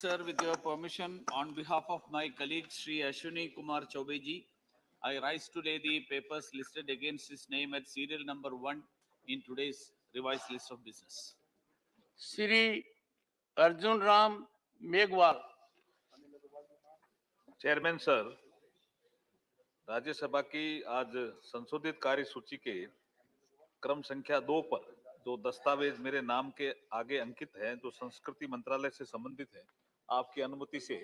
Sir, with your permission, on behalf of my colleague Sri Ashwini Kumar Chaubeji, I rise to lay the papers listed against his name at serial number 1 in today's revised list of business. Shri Arjun Ram Meghwal. Chairman sir, Rajya Sabha की आज संशोधित कार्य सूची के क्रम संख्या 2 पर जो दस्तावेज मेरे नाम के आगे अंकित है, जो संस्कृति मंत्रालय से संबंधित है, आपकी अनुमति से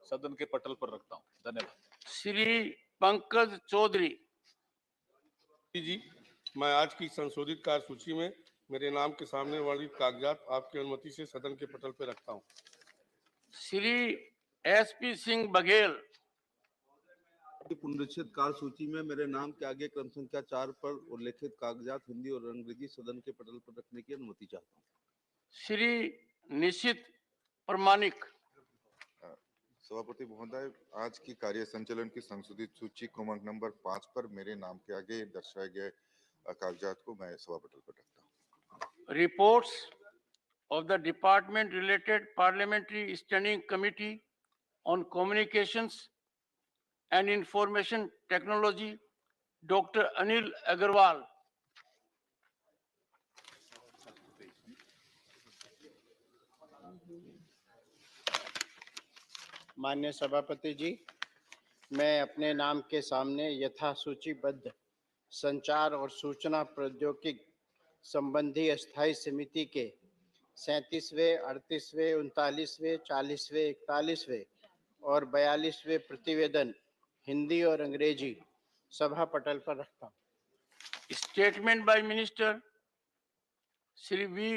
सदन के पटल पर रखता हूं। धन्यवाद। श्री पंकज चौधरी। जी, मैं आज की संशोधित कार्य सूची में मेरे नाम के सामने वाली कागजात आपकी अनुमति से सदन के पटल पर रखता हूं। श्री एसपी सिंह बघेल। पुनरीक्षित कार्य सूची में मेरे नाम के आगे क्रम संख्या 4 पर उल्लेखित कागजात हिंदी और अंग्रेजी सदन के पटल पर रखने की अनुमति चाहता हूं। श्री निशित प्रमाणिक। सभापति महोदय, आज की कार्य संचालन की संशोधित सूची क्रमांक नंबर 5 पर मेरे नाम के आगे दर्शाए गए कागजात को मैं सभा पटल पर रखता हूं। Reports of the department related parliamentary standing committee on communications and information technology, doctor Anil Agarwal. माननीय सभापति जी, मैं अपने नाम के सामने यथा सूचीबद्ध संचार और सूचना प्रौद्योगिकी संबंधी अस्थायी समिति के 37वें, 38वें, 39वें, 40वें, 41वें और 42वें प्रतिवेदन हिंदी और अंग्रेजी सभा पटल पर रखता हूँ। Statement by minister Shri V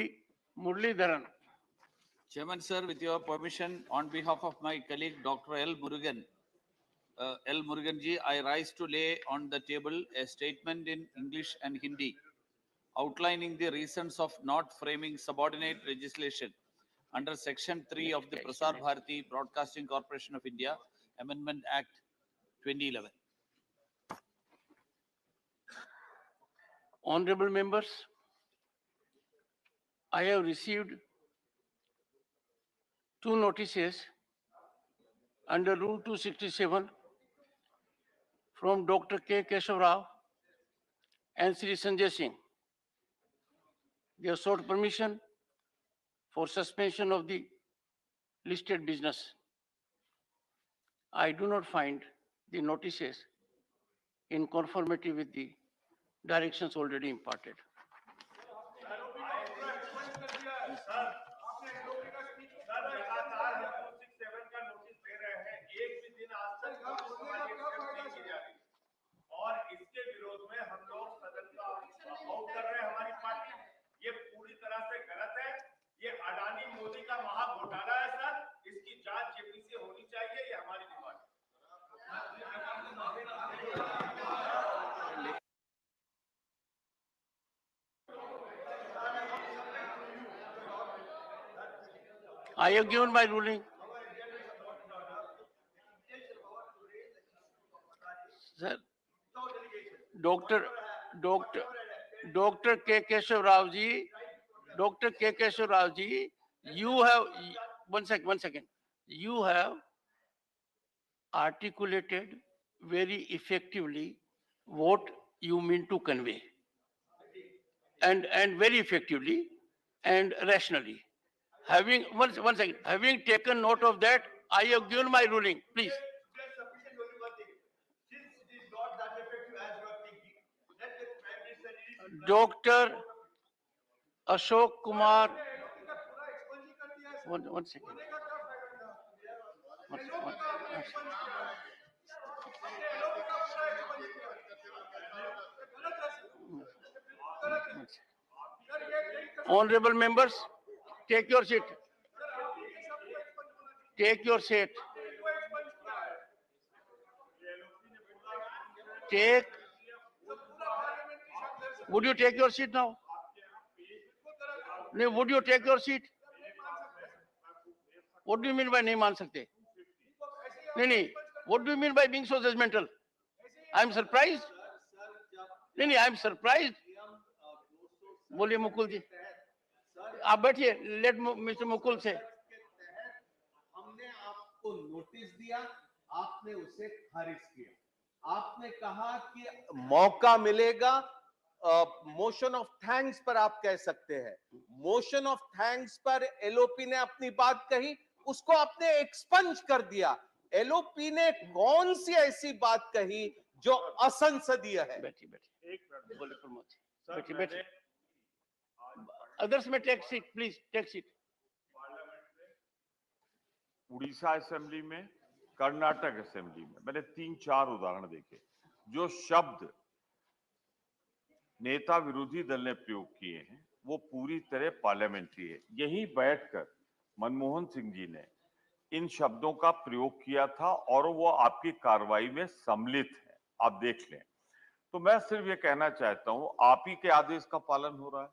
Muraleedharan. Chairman, sir, with your permission, on behalf of my colleague Dr. L. Murugan ji, I rise to lay on the table a statement in English and Hindi outlining the reasons of not framing subordinate legislation under Section 3 of the Prasar Bharati Broadcasting Corporation of India Amendment Act 2011. Honorable members, I have received 2 notices under Rule 267 from Dr. K. Keshav Rao and Sri Sanjay Singh. They have sought permission for suspension of the listed business. I do not find the notices in conformity with the directions already imparted. और इसके विरोध में हम लोग सदन का out कर रहे हैं। हमारी पार्टी ये पूरी तरह से गलत है। ये अडानी मोदी का महा घोटाला है सर, इसकी जांच जेपी से होनी चाहिए। ये हमारी डिमांड है। I have given my ruling. Sir, Dr. K. Keshav Rao ji, Dr. K. Keshav Rao ji, you have, one second, you have articulated very effectively what you mean to convey, and very effectively and rationally. Having, one second, having taken note of that, I have given my ruling, please. Dr. Ashok Kumar, one second. Honorable members, take your seat. Take your seat. Would you take your seat now? No, would you take your seat? What do you mean by नहीं मान सकते? नहीं, what do you mean by being so judgmental? I'm surprised. नहीं, I'm surprised. बोलिए मुकुल जी, आप बैठिए, let Mr. Mukul से। आपको नोटिस दिया, आपने उसे खारिज किया। आपने कहा कि मौका मिलेगा, मोशन ऑफ थैंक्स पर आप कह सकते हैं। मोशन ऑफ थैंक्स पर एलओपी ने अपनी बात कही, उसको आपने एक्सपंज कर दिया। एलओपी ने कौन सी ऐसी बात कही जो असंसदीय है? बैठिए बैठिए, एक मिनट बोले प्रमोद जी, बैठिए बैठिए। अदर्स में take seat please, take seat. Orissa assembly में, कर्नाटक असेंबली में मैंने 3-4 उदाहरण देखे। जो शब्द नेता विरोधी दल ने प्रयोग किए हैं वो पूरी तरह पार्लियामेंट्री है। यहीं बैठकर मनमोहन सिंह जी ने इन शब्दों का प्रयोग किया था और वो आपकी कार्रवाई में सम्मिलित है, आप देख लें। तो मैं सिर्फ ये कहना चाहता हूं, आप ही के आदेश का पालन हो रहा है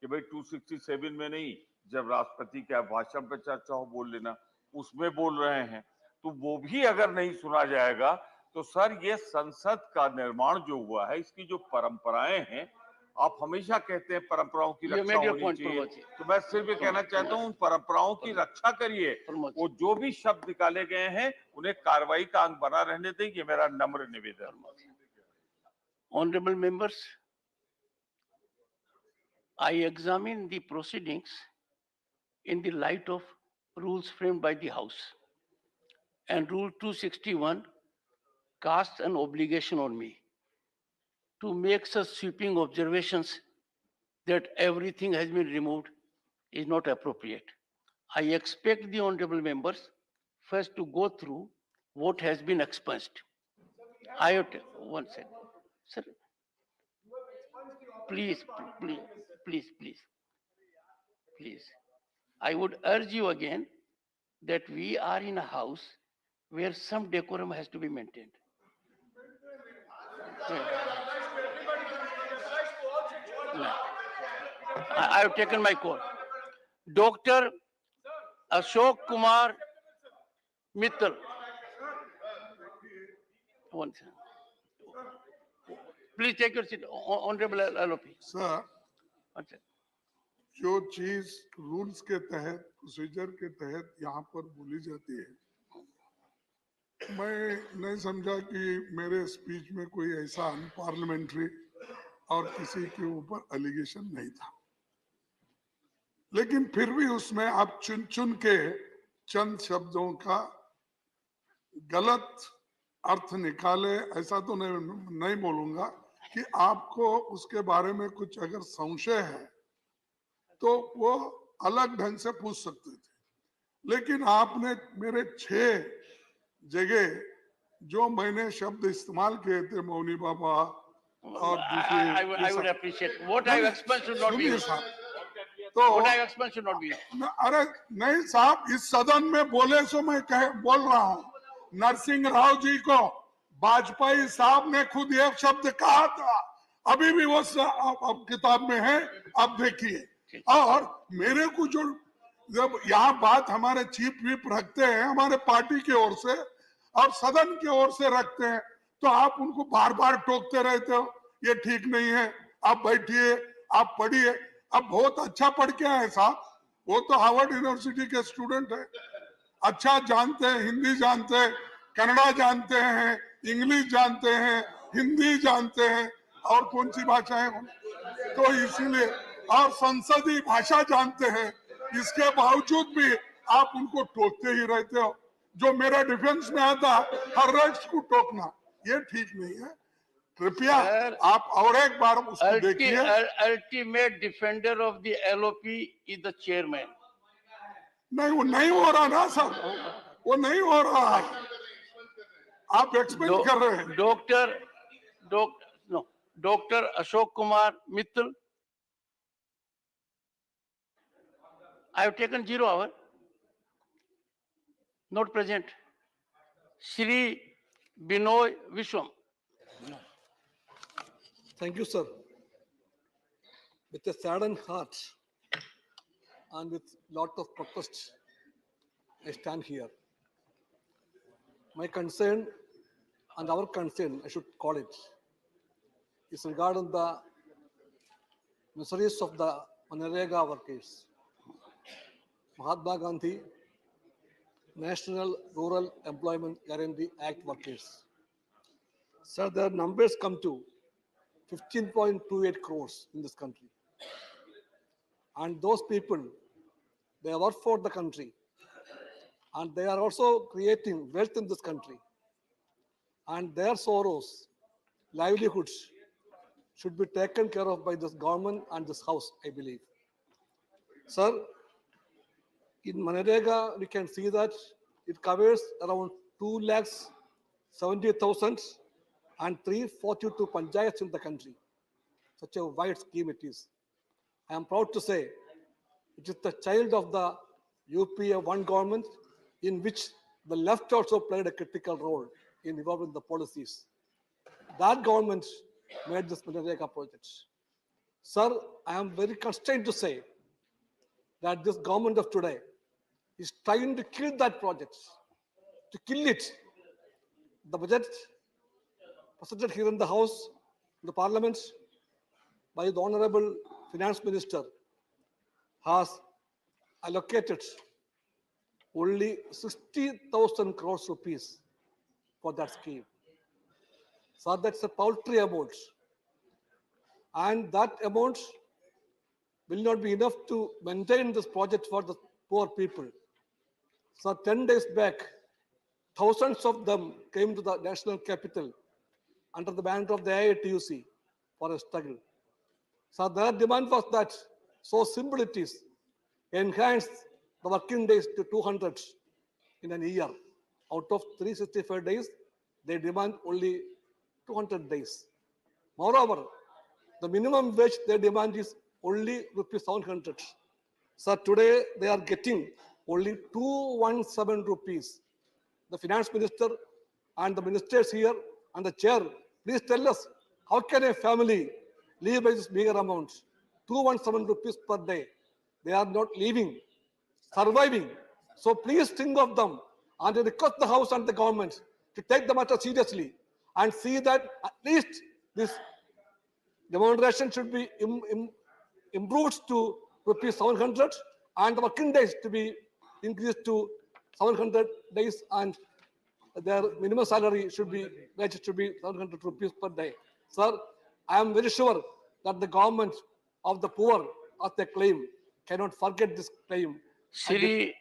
कि भाई 267 में नहीं, जब राष्ट्रपति के भाषण पर चर्चा हो बोल लेना, उसमें बोल रहे हैं। तो वो भी अगर नहीं सुना जाएगा तो सर ये संसद का निर्माण जो हुआ है, इसकी जो परंपराएं हैं, आप हमेशा कहते हैं परंपराओं की रक्षा होनी चाहिए, तो मैं सिर्फ ये कहना चाहता हूं उन परंपराओं की रक्षा करिए। वो जो भी शब्द निकाले गए हैं उन्हें कार्रवाई का अंग बना रहने दें, ये मेरा नम्र निवेदन। Honorable members, I examine the proceedings in the light of rules framed by the House, and Rule 261 casts an obligation on me to make such sweeping observations that everything has been removed is not appropriate. I expect the honorable members first to go through what has been expunged. I have one second, sir. Please, please, please, please, please. I would urge you again that we are in a house where some decorum has to be maintained. I have taken my call. Dr. Ashok Kumar Mittal. One second. Please take your seat, Honorable LOP. Sir, जो चीज rules के तहत, procedure के तहत यहाँ पर बोली जाती है, मैं नहीं समझा कि मेरे स्पीच में कोई ऐसा अनपार्लियामेंट्री और किसी के ऊपर एलिगेशन नहीं था, लेकिन फिर भी उसमें आप चुन चुन के चंद शब्दों का गलत अर्थ निकाले, ऐसा तो नहीं बोलूंगा कि आपको उसके बारे में कुछ अगर संशय है तो वो अलग ढंग से पूछ सकते थे, लेकिन आपने मेरे 6 जगह जो मैंने शब्द इस्तेमाल किए थे, मौनी बाबा और दूसरे, I would appreciate what I expunged should not be used. तो What I expunged should not be used. अरे नहीं साहब, इस सदन में बोले सो मैं बोल रहा हूँ। नरसिंह राव जी को वाजपेयी साहब ने खुद एक शब्द कहा था, अभी भी वो अब किताब में है, आप देखिए। और मेरे को जो जब यहाँ बात हमारे चीफ व्हिप रखते हैं हमारे पार्टी की ओर से और सदन की ओर से रखते हैं, तो आप उनको बार बार टोकते रहते हो, ये ठीक नहीं है, आप बैठिए, आप पढ़िए। अब बहुत अच्छा पढ़ के आए साहब, वो तो हार्वर्ड यूनिवर्सिटी के स्टूडेंट है, अच्छा जानते हैं, हिंदी जानते हैं, कन्नड़ा जानते हैं, इंग्लिश जानते हैं, हिंदी जानते हैं, और कौन सी भाषाएं, तो इसीलिए, और संसदीय भाषा जानते हैं, इसके बावजूद भी आप उनको टोकते ही रहते हो। जो मेरा डिफेंस में आता, हर राइट्स को टोकना, ये ठीक नहीं है। कृपया आप और एक बार उसको देखिए। Ultimate defender of the LOP is the chairman. नहीं, वो नहीं हो रहा ना सर, वो नहीं हो रहा, आप एक्सपेक्ट कर रहे हैं। Dr. Ashok Kumar Mittal. I have taken 0 hour. Not present. Shri Binoy Vishwam. Thank you, sir. With a saddened heart and with lot of protest, I stand here. My concern and our concern, I should call it, is regarding the miseries of the Manrega workers. Mahatma Gandhi National Rural Employment Guarantee Act workers. Sir, their numbers come to 15.28 crores in this country. And those people, they work for the country. And they are also creating wealth in this country. And their sorrows, livelihoods, should be taken care of by this government and this house, I believe. Sir, in Manarega, we can see that it covers around 2,70,000 and 342 panchayats in the country. Such a wide scheme it is. I am proud to say it is the child of the UPA one government in which the left also played a critical role in evolving the policies. That government made this Manarega project. Sir, I am very constrained to say that this government of today is trying to kill that project, to kill it. The budget presented here in the House, in the Parliament, by the Honorable Finance Minister has allocated only 60,000 crores rupees for that scheme. So that's a paltry amount. And that amount will not be enough to maintain this project for the poor people. So 10 days back, thousands of them came to the national capital under the banner of the AITUC for a struggle. So their demand was that, so simple it is, enhance the working days to 200 in a year. Out of 365 days, they demand only 200 days. Moreover, the minimum wage they demand is only rupees 700. So today they are getting only 217 rupees. The finance minister and the ministers here and the chair, please tell us, how can a family live by this bigger amount? 217 rupees per day. They are not living, surviving. So please think of them and request the House and the government to take the matter seriously and see that at least this remuneration should be improved to rupees 700 and the working days to be increased to 700 days and their minimum salary should be, wage should be 700 rupees per day. Sir, I am very sure that the government of the poor, as they claim, cannot forget this claim. Shri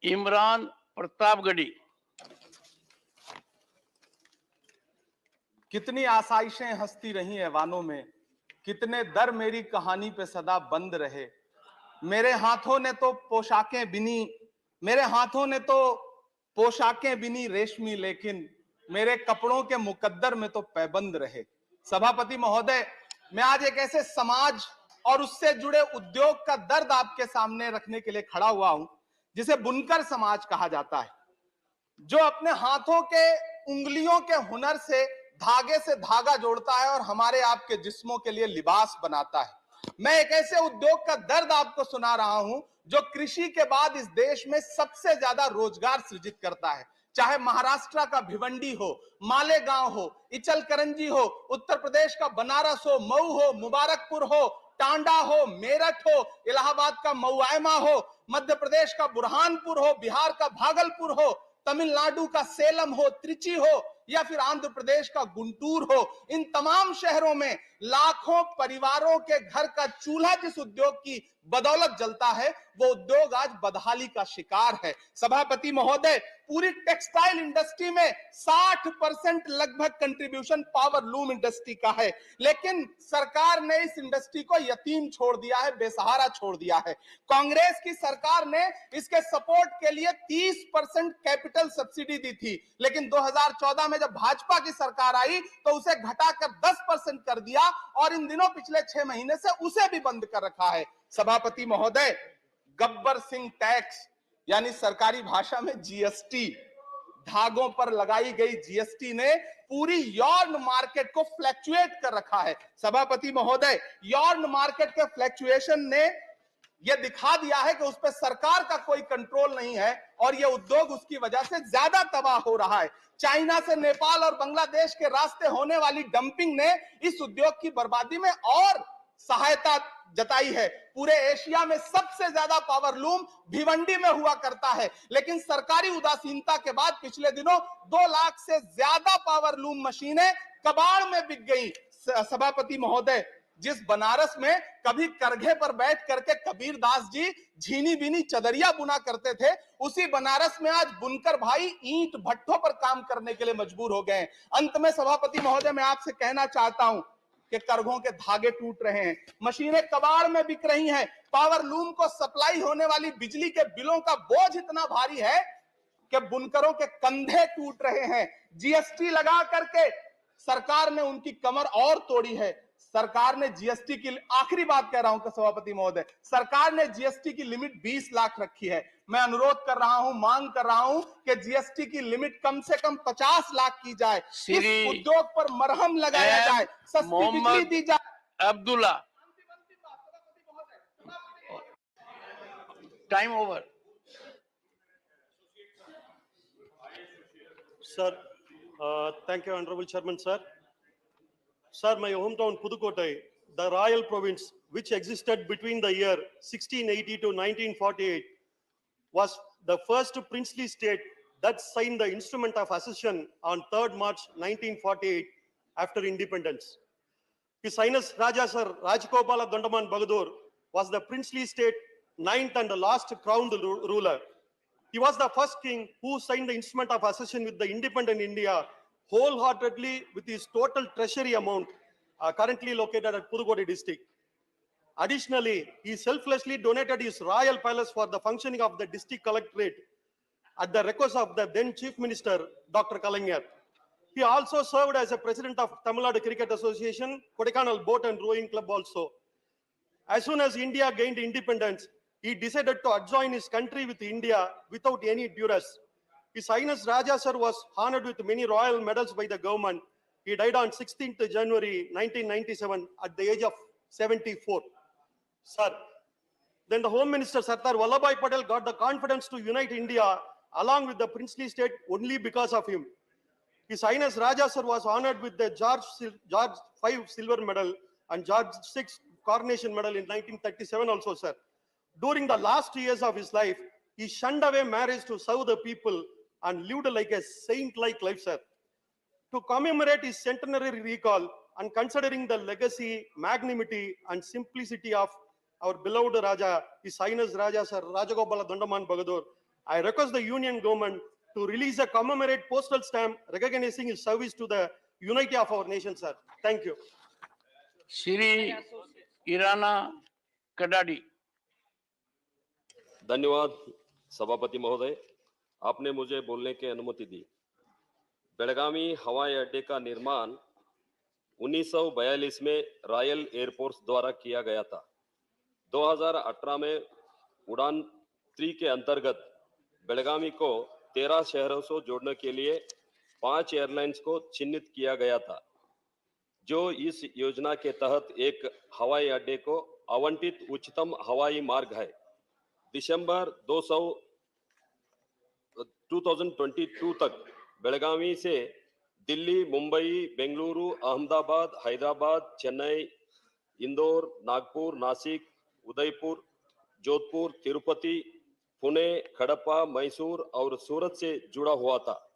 Imran Pratapgarhi. कितनी आशाइशें हंसती रही ऐवानों में, कितने दर मेरी कहानी पे सदा बंद रहे। मेरे हाथों ने तो पोशाकें बिनी, मेरे हाथों ने तो पोशाकें बिनी रेशमी, लेकिन मेरे कपड़ों के मुकद्दर में तो पैबंद रहे। सभापति महोदय, मैं आज एक ऐसे समाज और उससे जुड़े उद्योग का दर्द आपके सामने रखने के लिए खड़ा हुआ हूं जिसे बुनकर समाज कहा जाता है, जो अपने हाथों के उंगलियों के हुनर से धागे से धागा जोड़ता है और हमारे आपके जिस्मों के लिए लिबास बनाता है। मैं एक ऐसे उद्योग का दर्द आपको सुना रहा हूं जो कृषि के बाद इस देश में सबसे ज्यादा रोजगार सृजित करता है। चाहे महाराष्ट्र का भिवंडी हो, मालेगांव हो, इचलकरंजी हो, उत्तर प्रदेश का बनारस हो, मऊ हो, मुबारकपुर हो, टांडा हो, मेरठ हो, इलाहाबाद का मऊआयमा हो, मध्य प्रदेश का बुरहानपुर हो, बिहार का भागलपुर हो, तमिलनाडु का सेलम हो, त्रिची हो या फिर आंध्र प्रदेश का गुंटूर हो, इन तमाम शहरों में लाखों परिवारों के घर का चूल्हा जिस उद्योग की बदौलत जलता है, वो उद्योग आज बदहाली का शिकार है। सभापति महोदय, पूरी टेक्सटाइल इंडस्ट्री में 60% लगभग कंट्रीब्यूशन पावर लूम इंडस्ट्री का है, लेकिन सरकार ने इस इंडस्ट्री को यतीम छोड़ दिया है, बेसहारा छोड़ दिया है। कांग्रेस की सरकार ने इसके सपोर्ट के लिए 30% कैपिटल सब्सिडी दी थी, लेकिन 2014 में जब भाजपा की सरकार आई तो उसे घटाकर 10% कर दिया और इन दिनों पिछले 6 महीने से उसे भी बंद कर रखा है। सभापति महोदय, गब्बर सिंह टैक्स यानी सरकारी भाषा में जीएसटी, धागों पर लगाई गई जीएसटी ने पूरी यॉर्न मार्केट को फ्लैक्चुएट कर रखा है। सभापति महोदय, यॉर्न मार्केट के फ्लैक्चुएशन ने यह दिखा दिया है कि उस पर सरकार का कोई कंट्रोल नहीं है और यह उद्योग उसकी वजह से ज्यादा तबाह हो रहा है। चाइना से नेपाल और बांग्लादेश के रास्ते होने वाली डंपिंग ने इस उद्योग की बर्बादी में और सहायता जताई है। पूरे एशिया में सबसे ज्यादा पावर लूम भिवंडी में हुआ करता है, लेकिन सरकारी उदासीनता के बाद पिछले दिनों 2 लाख से ज्यादा पावर लूम मशीनें कबाड़ में बिक गई। सभापति महोदय, जिस बनारस में कभी करघे पर बैठ करके कबीर दास जी झीनी बीनी चदरिया बुना करते थे, उसी बनारस में आज बुनकर भाई ईंट भट्ठों पर काम करने के लिए मजबूर हो गए। अंत में सभापति महोदय, मैं आपसे कहना चाहता हूं कि करघों के धागे टूट रहे हैं, मशीनें कबाड़ में बिक रही हैं, पावर लूम को सप्लाई होने वाली बिजली के बिलों का बोझ इतना भारी है कि बुनकरों के कंधे टूट रहे हैं। जीएसटी लगा करके सरकार ने उनकी कमर और तोड़ी है। सरकार ने जीएसटी की, आखिरी बात कह रहा हूं सभापति महोदय, सरकार ने जीएसटी की लिमिट 20 लाख रखी है। मैं अनुरोध कर रहा हूं, मांग कर रहा हूं कि जीएसटी की लिमिट कम से कम 50 लाख की जाए, इस उद्योग पर मरहम लगाया जाए, सस्ती बिजली दी जाए। Abdullah, time over. Sir, thank you, Honorable Chairman, sir. Sir, my hometown Pudukkottai, the royal province which existed between the year 1680 to 1948, was the first princely state that signed the instrument of accession on 3rd March 1948 after independence. His Highness Raja Sir Rajgopala Dandaman Bahadur was the princely state 9th and last crowned ruler. He was the first king who signed the instrument of accession with the independent India wholeheartedly with his total treasury amount currently located at Pudukkottai district. Additionally, he selflessly donated his royal palace for the functioning of the district collectorate at the request of the then Chief Minister, Dr. Kalaignar. He also served as a president of Tamil Nadu Cricket Association, Kodaikanal Boat and Rowing Club also. As soon as India gained independence, he decided to adjoin his country with India without any duress. His Highness Raja Sir was honored with many royal medals by the government. He died on 16th January 1997 at the age of 74. Sir, then the Home Minister Sardar Vallabhbhai Patel got the confidence to unite India along with the princely state only because of him. His Highness Raja Sir was honored with the George V Silver Medal and George VI Coronation Medal in 1937 also, sir. During the last years of his life, he shunned away marriage to serve the people and lived like a saint-like life, sir. To commemorate his centenary recall and considering the legacy, magnanimity, and simplicity of our beloved Raja, His Highness Raja Sir Rajagopala Dandaman Bahadur, I request the Union government to release a commemorate postal stamp recognizing his service to the unity of our nation, sir. Thank you. Shri Eranna Kadadi. धन्यवाद सभापति महोदय, आपने मुझे बोलने की अनुमति दी। बेलगावी हवाई अड्डे का निर्माण 1942 में रॉयल एयरफोर्स द्वारा किया गया था। 2018 में उड़ान 3 के अंतर्गत बेलगावी को 13 शहरों से जोड़ने के लिए 5 एयरलाइंस को चिन्हित किया गया था, जो इस योजना के तहत एक हवाई अड्डे को आवंटित उच्चतम हवाई मार्ग है। दिसंबर 2022 तक बेलगावी से दिल्ली, मुंबई, बेंगलुरु, अहमदाबाद, हैदराबाद, चेन्नई, इंदौर, नागपुर, नासिक, उदयपुर, जोधपुर, तिरुपति, पुणे, खड़प्पा, मैसूर और सूरत से जुड़ा हुआ था।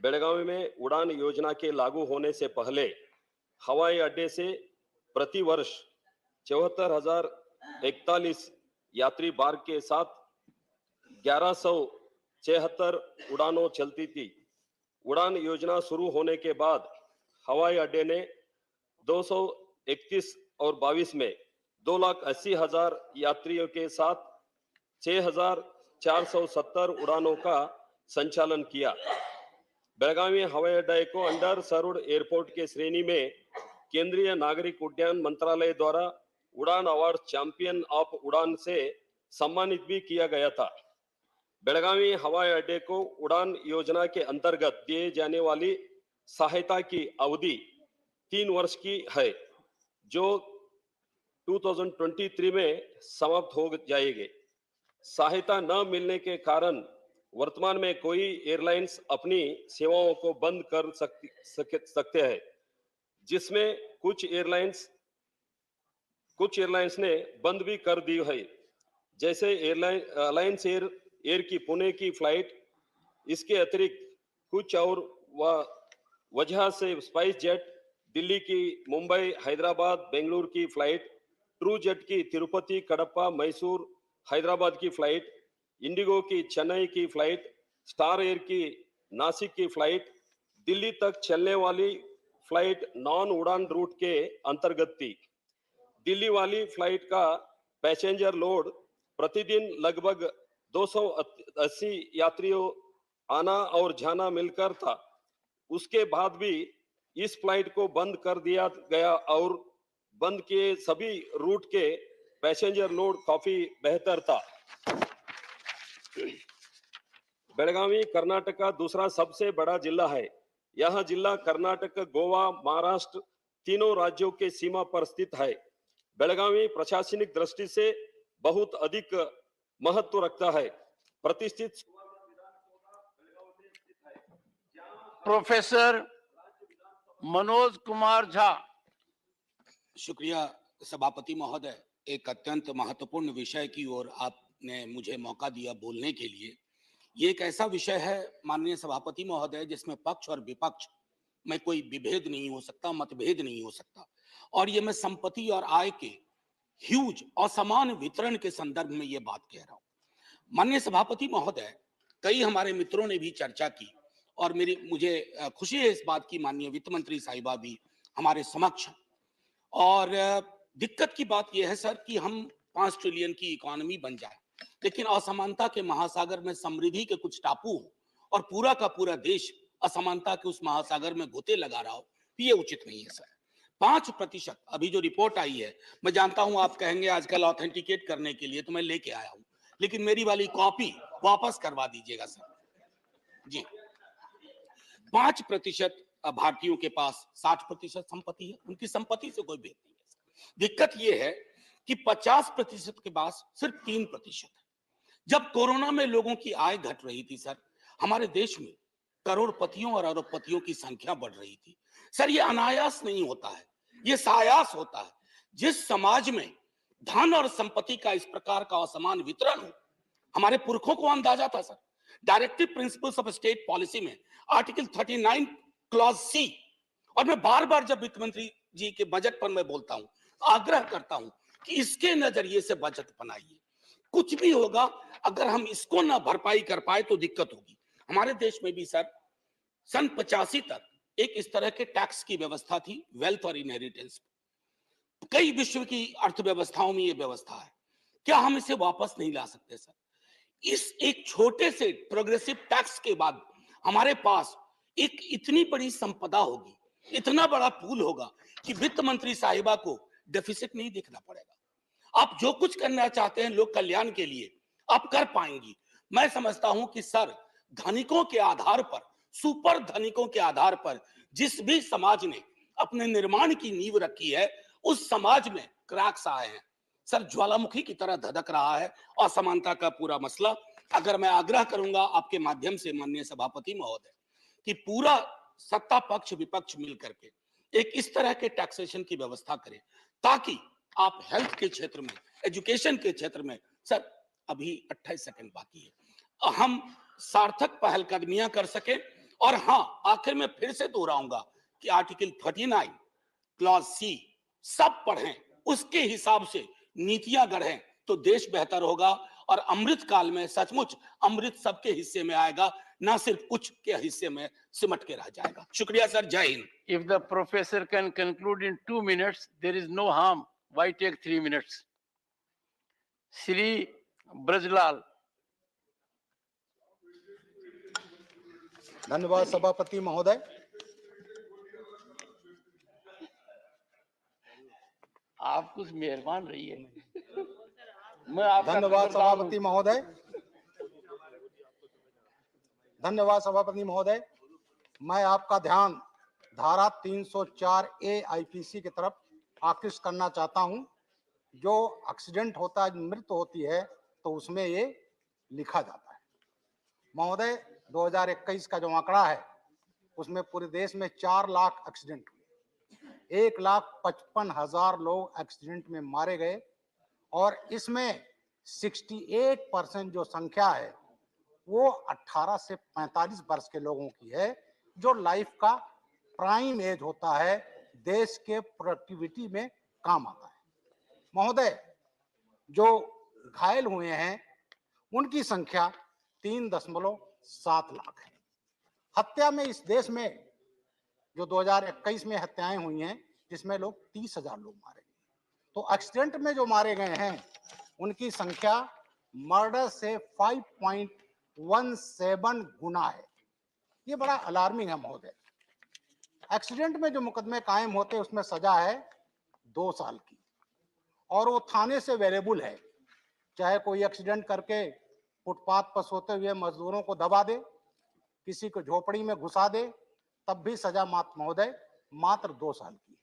बेलगावी में उड़ान योजना के लागू होने से पहले हवाई अड्डे से प्रति वर्ष 74,041 यात्री मार्ग के साथ 1176 उड़ानों चलती थी। उड़ान योजना शुरू होने के बाद हवाई अड्डे ने 231 और 22 में 2,80,000 यात्रियों के साथ 6,470 उड़ानों का संचालन किया। बेलगावी हवाई अड्डे को अंडर सर्व्ड एयरपोर्ट के श्रेणी में केंद्रीय नागरिक उड्डयन मंत्रालय द्वारा उड़ान अवार्ड चैंपियन ऑफ उड़ान से सम्मानित भी किया गया था। बेलगावी हवाई अड्डे को उड़ान योजना के अंतर्गत दिए जाने वाली सहायता की अवधि 3 वर्ष की है, जो 2023 में समाप्त हो जाएगी। सहायता न मिलने के कारण वर्तमान में कोई एयरलाइंस अपनी सेवाओं को बंद कर सकते हैं, जिसमें कुछ एयरलाइंस कुछ एयरलाइंस ने बंद भी कर दी है, जैसे अलायंस एयर की पुणे की फ्लाइट। इसके अतिरिक्त कुछ और वजह से स्पाइस जेट दिल्ली की मुंबई, हैदराबाद, बेंगलुरु की फ्लाइट, ट्रू जेट की तिरुपति, कडप्पा, मैसूर, हैदराबाद की फ्लाइट, इंडिगो की चेन्नई की फ्लाइट, स्टार एयर की नासिक की फ्लाइट, दिल्ली तक चलने वाली फ्लाइट नॉन उड़ान रूट के अंतर्गत थी। दिल्ली वाली फ्लाइट का पैसेंजर लोड प्रतिदिन लगभग 280 यात्रियों आना और जाना मिलकर था। उसके बाद भी इस फ्लाइट को बंद कर दिया गया और बंद किए सभी रूट के पैसेंजर लोड काफी बेहतर था। बेलगावी कर्नाटक का दूसरा सबसे बड़ा जिला है। यह जिला कर्नाटक, गोवा, महाराष्ट्र तीनों राज्यों के सीमा पर स्थित है। बेलगावी प्रशासनिक दृष्टि से बहुत अधिक महत्व रखता है। प्रतिष्ठित प्रोफेसर मनोज कुमार झा। शुक्रिया सभापति महोदय, एक अत्यंत महत्वपूर्ण विषय की ओर आपने मुझे मौका दिया बोलने के लिए। ये एक ऐसा विषय है माननीय सभापति महोदय जिसमें पक्ष और विपक्ष में कोई विभेद नहीं हो सकता, मतभेद नहीं हो सकता, और ये मैं संपत्ति और आय के ह्यूज असमान वितरण के संदर्भ में ये बात कह रहा हूं। माननीय सभापति महोदय, कई हमारे मित्रों ने भी चर्चा की और मुझे खुशी है इस बात की, माननीय वित्त मंत्री साहिबा भी हमारे समक्ष। और दिक्कत की बात यह है सर कि हम 5 ट्रिलियन की इकोनॉमी बन जाए, लेकिन असमानता के महासागर में समृद्धि के कुछ टापू हो और पूरा का पूरा देश असमानता के उस महासागर में गोते लगा रहा हो, ये उचित नहीं है सर। 5% अभी जो रिपोर्ट आई है, मैं जानता हूं आप कहेंगे आजकल ऑथेंटिकेट करने के लिए तो मैं लेके आया हूं, लेकिन मेरी वाली कॉपी वापस करवा दीजिएगा सर जी। 5% भारतीयों के पास 60% संपत्ति है, उनकी संपत्ति से कोई भेद नहीं है। दिक्कत यह है कि 50% के पास सिर्फ 3% है। जब कोरोना में लोगों की आय घट रही थी सर, हमारे देश में करोड़पतियों और अरबपतियों की संख्या बढ़ रही थी। सर ये अनायास नहीं होता है, ये सायास होता है। जिस समाज में धन और संपत्ति का इस प्रकार का असमान वितरण हो, हमारे पुरखों को अंदाजा था sir. Directive principles of state policy में आर्टिकल 39 क्लॉज सी, और मैं बार बार जब वित्त मंत्री जी के बजट पर मैं बोलता हूं, आग्रह करता हूं कि इसके नजरिए से बजट बनाइए। कुछ भी होगा, अगर हम इसको ना भरपाई कर पाए तो दिक्कत होगी। हमारे देश में भी सर सन 85 तक एक इस तरह के टैक्स की व्यवस्था थी, वेल्थ और इनहेरिटेंस। कई विश्व की अर्थव्यवस्थाओं में ये व्यवस्था है, क्या हम इसे वापस नहीं ला सकते सर? इस एक छोटे से प्रोग्रेसिव टैक्स के बाद हमारे पास एक इतनी बड़ी संपदा होगी, इतना बड़ा पूल होगा कि वित्त मंत्री साहिबा को डेफिसिट नहीं देखना पड़ेगा। आप जो कुछ करना चाहते हैं लोक कल्याण के लिए, आप कर पाएंगी। मैं समझता हूं कि सर धनिकों के आधार पर, सुपर धनिकों के आधार पर जिस भी समाज ने अपने निर्माण की नींव रखी है, उस समाज में क्रैक्स आए हैं सर, ज्वालामुखी की तरह धधक रहा है असमानता का पूरा मसला। अगर मैं आग्रह करूंगा आपके माध्यम से माननीय सभापति महोदय कि पूरा सत्ता पक्ष विपक्ष मिलकर के एक इस तरह के टैक्सेशन की व्यवस्था करें, ताकि आप हेल्थ के क्षेत्र में, एजुकेशन के क्षेत्र में, सर अभी 28 सेकंड बाकी है, हम सार्थक पहलकदमियां कर सके। और हाँ, आखिर में फिर से दोहराऊंगा कि आर्टिकल 39 क्लॉज सी सब पढ़ें, उसके हिसाब से नीतियां गढ़ें तो देश बेहतर होगा। और अमृत काल में सचमुच अमृत सबके हिस्से में आएगा, ना सिर्फ कुछ के हिस्से में सिमट के रह जाएगा। शुक्रिया सर, जय Hind. If the professor can conclude in 2 minutes, there is no harm. Why take 3 minutes? Shri Brajlal. धन्यवाद सभापति महोदय। आप कुछ मेहरबान रहिए। मैं आपका धन्यवाद सभापति महोदय। धन्यवाद सभापति महोदय। मैं आपका ध्यान धारा 304A आईपीसी की तरफ आकृष्ट करना चाहता हूं। जो एक्सीडेंट होता है, मृत्यु होती है, तो उसमें ये लिखा जाता है। महोदय 2021 का जो आंकड़ा है, उसमें पूरे देश में 4 लाख एक्सीडेंट हुए। 1,55,000 लोग एक्सीडेंट में मारे गए और इसमें 68% जो संख्या है वो 18 से 45 वर्ष के लोगों की है, जो लाइफ का प्राइम एज होता है, देश के प्रोडक्टिविटी में काम आता है। महोदय, जो घायल हुए हैं उनकी संख्या 3.7 लाख है। हत्या में इस देश में जो 2021 में हत्याएं हुई हैं, जिसमें लोग 30,000 लोग मारे गए, तो एक्सीडेंट में जो मारे गए हैं उनकी संख्या मर्डर से 5.17 गुना है। ये बड़ा अलार्मिंग है महोदय। एक्सीडेंट में जो मुकदमे कायम होते हैं उसमें सजा है 2 साल की और वो थाने से वेरिएबल है। चाहे कोई एक्सीडेंट करके फुटपाथ पर सोते हुए मजदूरों को दबा दे, किसी को झोपड़ी में घुसा दे, तब भी सजा महोदय मात्र 2 साल की है।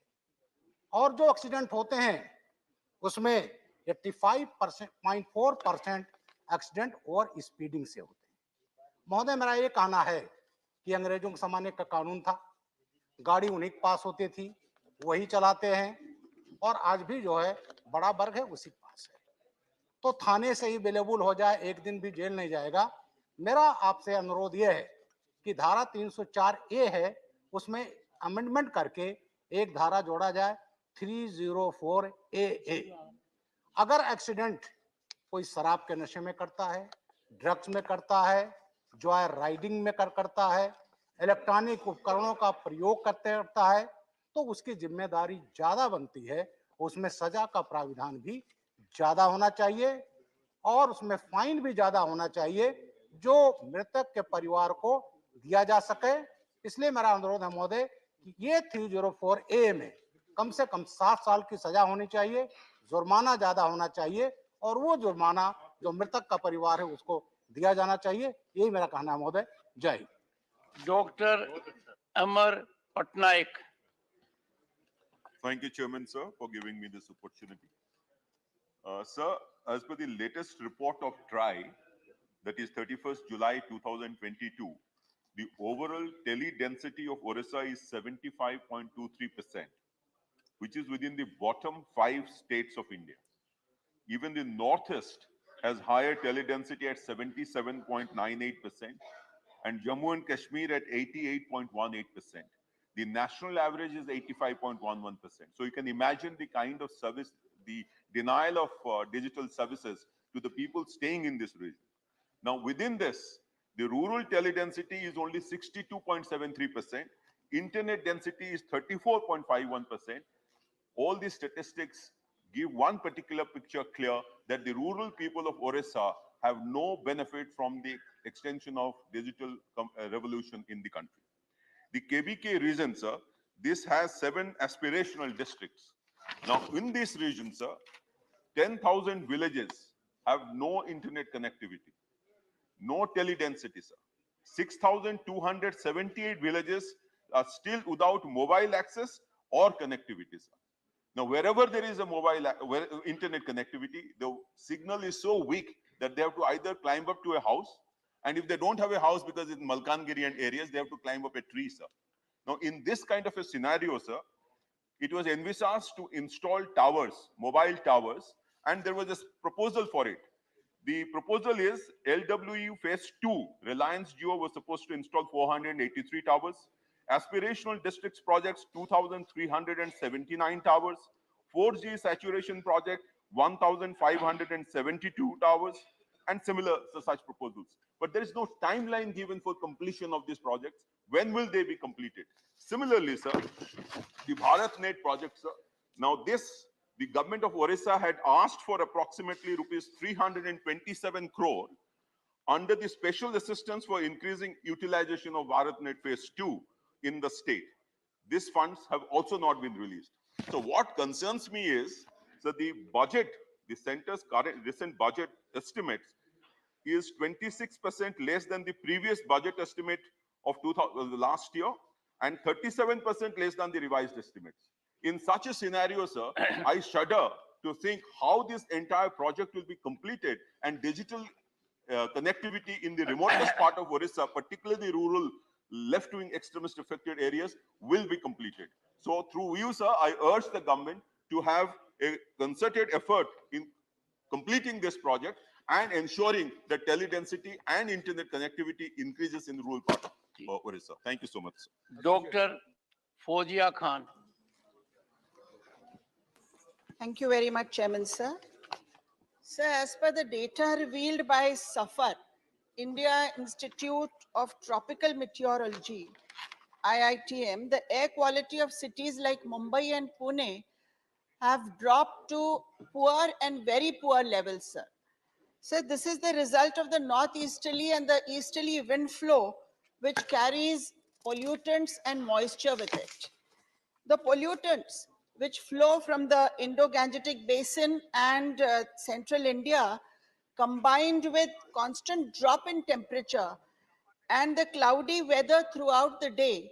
और जो एक्सीडेंट होते हैं उसमें 85.4% एक्सीडेंट ओवर स्पीडिंग से होते हैं। महोदय, मेरा ये कहना है कि अंग्रेजों के जमाने का कानून था, गाड़ी उन्हीं के पास होती थी, वही चलाते हैं और आज भी जो है बड़ा वर्ग है उसी के पास है, तो थाने से ही अवेलेबल हो जाए, एक दिन भी जेल नहीं जाएगा। मेरा आपसे अनुरोध यह है कि धारा 304A है, उसमें अमेंडमेंट करके एक धारा जोड़ा जाए 304AA। अगर एक्सीडेंट कोई शराब के नशे में करता है, ड्रग्स में करता है, जॉय राइडिंग में करता है, इलेक्ट्रॉनिक उपकरणों का प्रयोग करता है, तो उसकी जिम्मेदारी ज्यादा बनती है, उसमें सजा का प्राविधान भी ज्यादा होना चाहिए और उसमें फाइन भी ज्यादा होना चाहिए, जो मृतक के परिवार को दिया जा सके। इसलिए मेरा अनुरोध है महोदय कि ये 304A में कम से कम 7 साल की सजा होनी चाहिए, जुर्माना ज्यादा होना चाहिए और वो जुर्माना जो मृतक का परिवार है उसको दिया जाना चाहिए। यही मेरा कहना है महोदय। जय Hind. Doctor Amar Patnaik. Thank you, Chairman, sir, for giving me this opportunity. Sir, as per the latest report of TRI, that is 31st July 2022, the overall tele density of Orissa is 75.23%, which is within the bottom 5 states of India. Even the Northeast has higher tele density at 77.98% and Jammu and Kashmir at 88.18%. The national average is 85.11%. So you can imagine the kind of service, the denial of digital services to the people staying in this region. Now, within this, the rural tele-density is only 62.73%. Internet density is 34.51%. All these statistics give one particular picture clear that the rural people of Orissa have no benefit from the extension of digital revolution in the country. The KBK region, sir, this has 7 aspirational districts. Now, in this region, sir, 10,000 villages have no internet connectivity, no tele-density, sir. 6,278 villages are still without mobile access or connectivity, sir. Now, wherever there is a internet connectivity, the signal is so weak that they have to either climb up to a house, and if they don't have a house because it's Malkangiri and areas, they have to climb up a tree, sir. Now, in this kind of a scenario, sir, it was envisaged to install towers, mobile towers, and there was a proposal for it. The proposal is LWU Phase 2. Reliance Jio was supposed to install 483 towers. Aspirational Districts Projects, 2,379 towers. 4G Saturation Project, 1,572 towers, and similar such proposals. But there is no timeline given for completion of these projects. When will they be completed? Similarly, sir, the BharatNet project, sir. Now this, the government of Orissa had asked for approximately rupees 327 crore under the special assistance for increasing utilization of BharatNet Phase 2 in the state. These funds have also not been released. So what concerns me is that the budget, the center's current recent budget estimates is 26% less than the previous budget estimate of last year and 37% less than the revised estimates. In such a scenario, sir, I shudder to think how this entire project will be completed and digital connectivity in the remotest part of Orissa, particularly the rural left-wing extremist affected areas, will be completed. So through you, sir, I urge the government to have a concerted effort in completing this project and ensuring that tele-density and internet connectivity increases in rural part of Orissa. Thank you so much, sir. Dr. Fozia Khan. Thank you very much, Chairman, sir. Sir, as per the data revealed by SAFAR, India Institute of Tropical Meteorology, IITM, the air quality of cities like Mumbai and Pune have dropped to poor and very poor levels, sir. So this is the result of the northeasterly and the easterly wind flow, which carries pollutants and moisture with it. The pollutants which flow from the Indo-Gangetic Basin and central India, combined with constant drop in temperature and the cloudy weather throughout the day,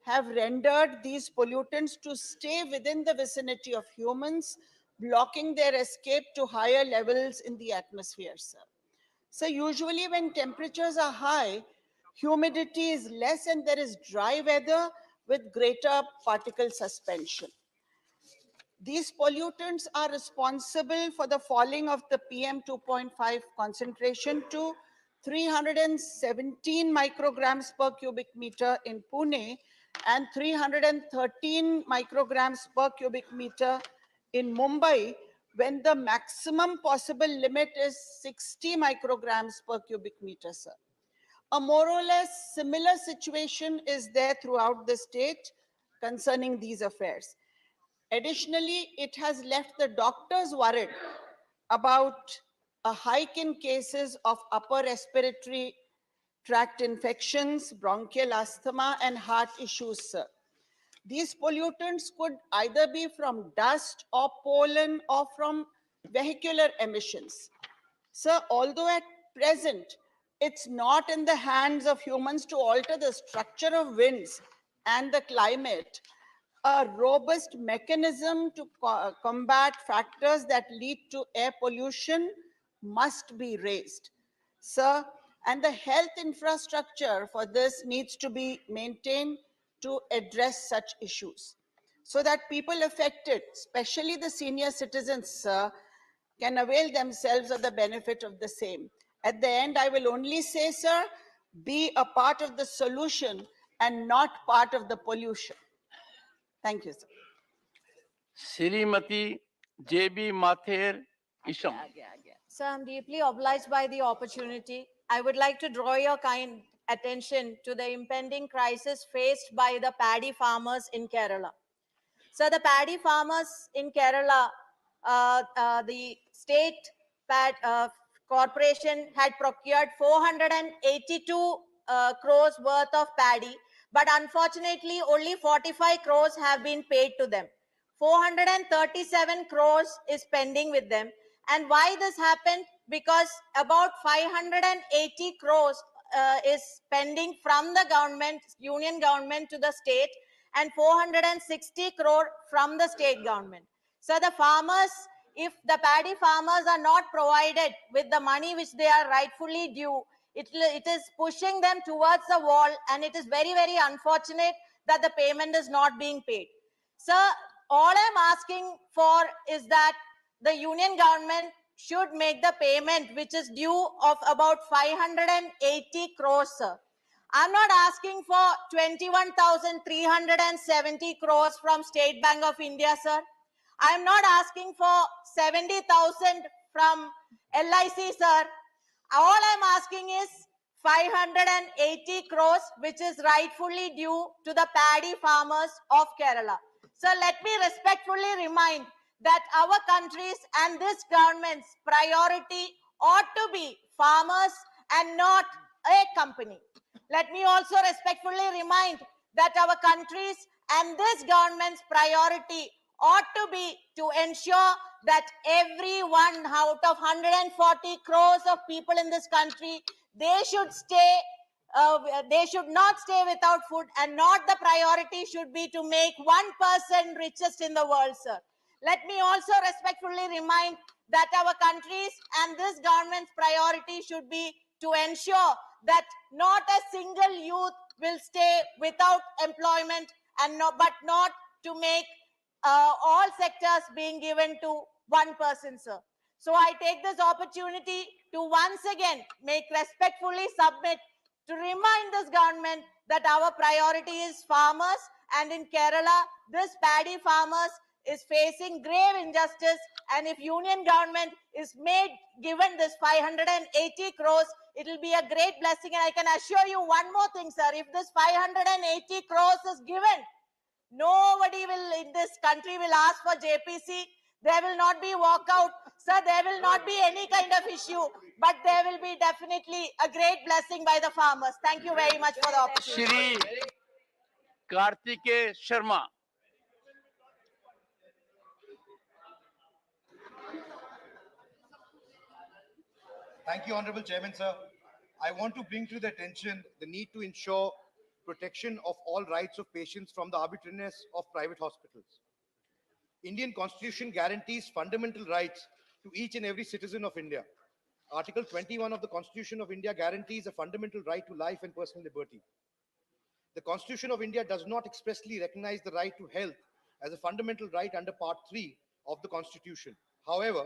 have rendered these pollutants to stay within the vicinity of humans, blocking their escape to higher levels in the atmosphere, sir. So usually when temperatures are high, humidity is less and there is dry weather with greater particle suspension. These pollutants are responsible for the falling of the PM 2.5 concentration to 317 micrograms per cubic meter in Pune and 313 micrograms per cubic meter in Mumbai, when the maximum possible limit is 60 micrograms per cubic meter, sir. A more or less similar situation is there throughout the state concerning these affairs. Additionally, it has left the doctors worried about a hike in cases of upper respiratory tract infections, bronchial asthma, and heart issues, sir. These pollutants could either be from dust or pollen or from vehicular emissions. Sir, although at present it's not in the hands of humans to alter the structure of winds and the climate, a robust mechanism to combat factors that lead to air pollution must be raised, sir, and the health infrastructure for this needs to be maintained to address such issues so that people affected, especially the senior citizens, sir, can avail themselves of the benefit of the same. At the end, I will only say, sir, be a part of the solution and not part of the pollution. Thank you, sir. Srimati J.B. Mathur Isham. Sir, I'm deeply obliged by the opportunity. I would like to draw your kind attention to the impending crisis faced by the paddy farmers in Kerala. So the paddy farmers in Kerala, the state corporation had procured 482 crores worth of paddy, but unfortunately only 45 crores have been paid to them. 437 crores is pending with them. And why this happened? Because about 580 crores is pending from the government, union government to the state, and 460 crore from the state government. So the farmers, if the paddy farmers are not provided with the money which they are rightfully due, it is pushing them towards the wall, and it is very, very unfortunate that the payment is not being paid. So all I'm asking for is that the union government should make the payment which is due of about 580 crores, sir. I'm not asking for 21,370 crores from State Bank of India, sir. I'm not asking for 70,000 from LIC, sir. All I'm asking is 580 crores, which is rightfully due to the paddy farmers of Kerala. So let me respectfully remind that our country's and this government's priority ought to be farmers and not a company. Let me also respectfully remind that our country's and this government's priority ought to be to ensure that every one out of 140 crores of people in this country, they should not stay without food, and not the priority should be to make 1% richest in the world, sir. Let me also respectfully remind that our country's and this government's priority should be to ensure that not a single youth will stay without employment, and but not to make all sectors being given to one person, sir. So I take this opportunity to once again respectfully submit to remind this government that our priority is farmers, and in Kerala, this paddy farmers is facing grave injustice, and if union government is given this 580 crores, it will be a great blessing. And I can assure you one more thing, sir, if this 580 crores is given, nobody will in this country will ask for JPC. There will not be walkout. Sir, there will not be any kind of issue, but there will be definitely a great blessing by the farmers. Thank you very much for the opportunity. Shri Kartikeya Sharma. Thank you, Honorable Chairman, sir. I want to bring to the attention the need to ensure protection of all rights of patients from the arbitrariness of private hospitals. Indian Constitution guarantees fundamental rights to each and every citizen of India. Article 21 of the Constitution of India guarantees a fundamental right to life and personal liberty. The Constitution of India does not expressly recognize the right to health as a fundamental right under Part 3 of the Constitution. However,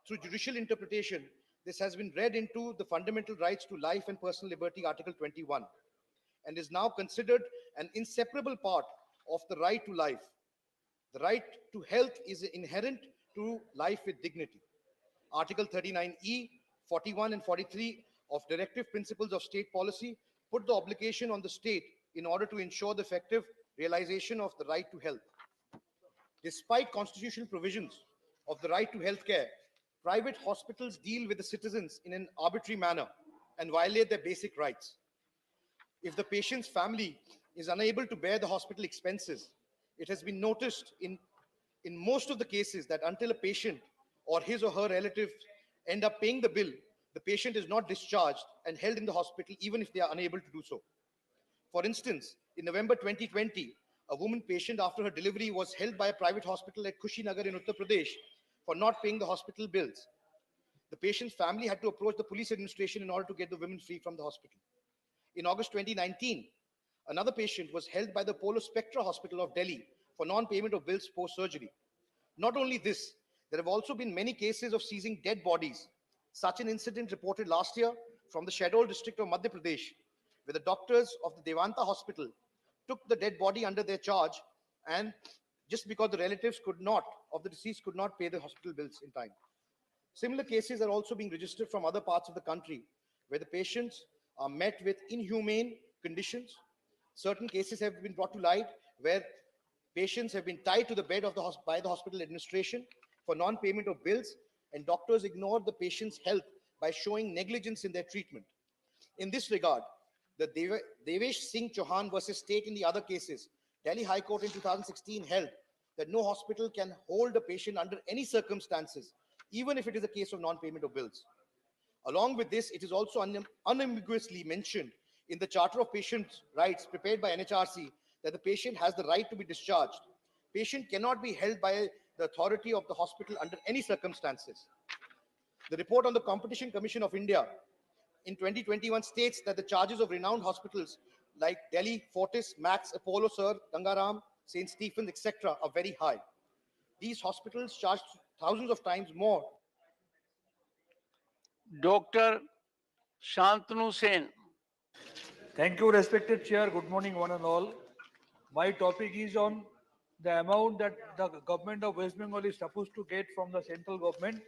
through judicial interpretation, this has been read into the fundamental rights to life and personal liberty, Article 21, and is now considered an inseparable part of the right to life. The right to health is inherent to life with dignity. Article 39E, 41 and 43 of Directive Principles of State Policy put the obligation on the state in order to ensure the effective realization of the right to health. Despite constitutional provisions of the right to health care, private hospitals deal with the citizens in an arbitrary manner and violate their basic rights. If the patient's family is unable to bear the hospital expenses, it has been noticed in most of the cases that until a patient or his or her relatives end up paying the bill, the patient is not discharged and held in the hospital even if they are unable to do so. For instance, in November 2020, a woman patient after her delivery was held by a private hospital at Kushinagar in Uttar Pradesh for not paying the hospital bills. The patient's family had to approach the police administration in order to get the women free from the hospital. In August 2019, another patient was held by the Apollo Spectra Hospital of Delhi for non-payment of bills post-surgery. Not only this, there have also been many cases of seizing dead bodies. Such an incident reported last year from the Shahdol district of Madhya Pradesh, where the doctors of the Devanta hospital took the dead body under their charge, and just because the relatives of the deceased could not pay the hospital bills in time. Similar cases are also being registered from other parts of the country, where the patients are met with inhumane conditions. Certain cases have been brought to light where patients have been tied to the bed of by the hospital administration for non-payment of bills, and doctors ignored the patient's health by showing negligence in their treatment. In this regard, the Devesh Singh Chauhan versus State in the other cases, Delhi High Court in 2016 held that no hospital can hold a patient under any circumstances, even if it is a case of non-payment of bills. Along with this, it is also unambiguously mentioned in the Charter of Patients' Rights prepared by NHRC that the patient has the right to be discharged. Patient cannot be held by the authority of the hospital under any circumstances. The report on the Competition Commission of India in 2021 states that the charges of renowned hospitals like Delhi, Fortis, Max, Apollo, Sir, Gangaram, St. Stephen's, etc. are very high. These hospitals charge thousands of times more. Dr. Shantanu Sen. Thank you, respected Chair. Good morning, one and all. My topic is on the amount that the government of West Bengal is supposed to get from the central government,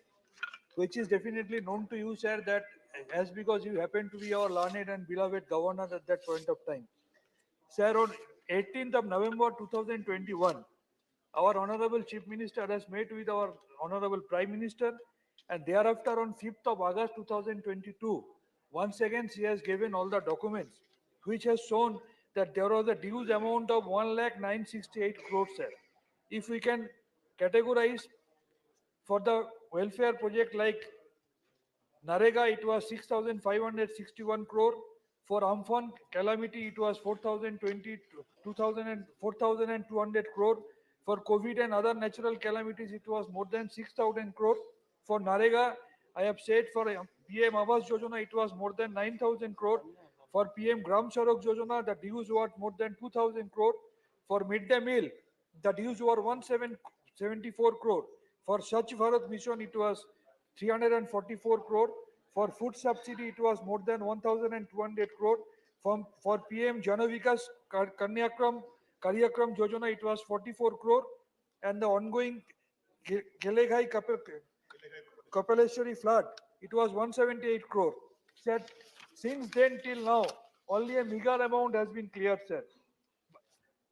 which is definitely known to you, sir, that as because you happen to be our learned and beloved governor at that point of time. Sir, on 18th of November 2021, our Honorable Chief Minister has met with our Honorable Prime Minister, and thereafter on 5th of August 2022, once again she has given all the documents, which has shown that there was a dues amount of 1,968 crores, sir. If we can categorize for the welfare project like Narega, it was 6,561 crore. For Amphan calamity, it was 4,200 crore. For COVID and other natural calamities, it was more than 6,000 crore. For Narega, I have said for PM Awas Yojana, it was more than 9,000 crore. For PM Gram Sadak Yojana, the dues were more than 2,000 crore. For midday meal, the dues were 174 crore. For Swachh Bharat Mission, it was 344 crore. For food subsidy, it was more than 1,200 crore. For PM Janavikas Karyakram Yojana, it was 44 crore. And the ongoing Geleghai Kapaleshwari flood, it was 178 crore. Said, since then till now, only a meager amount has been cleared, sir.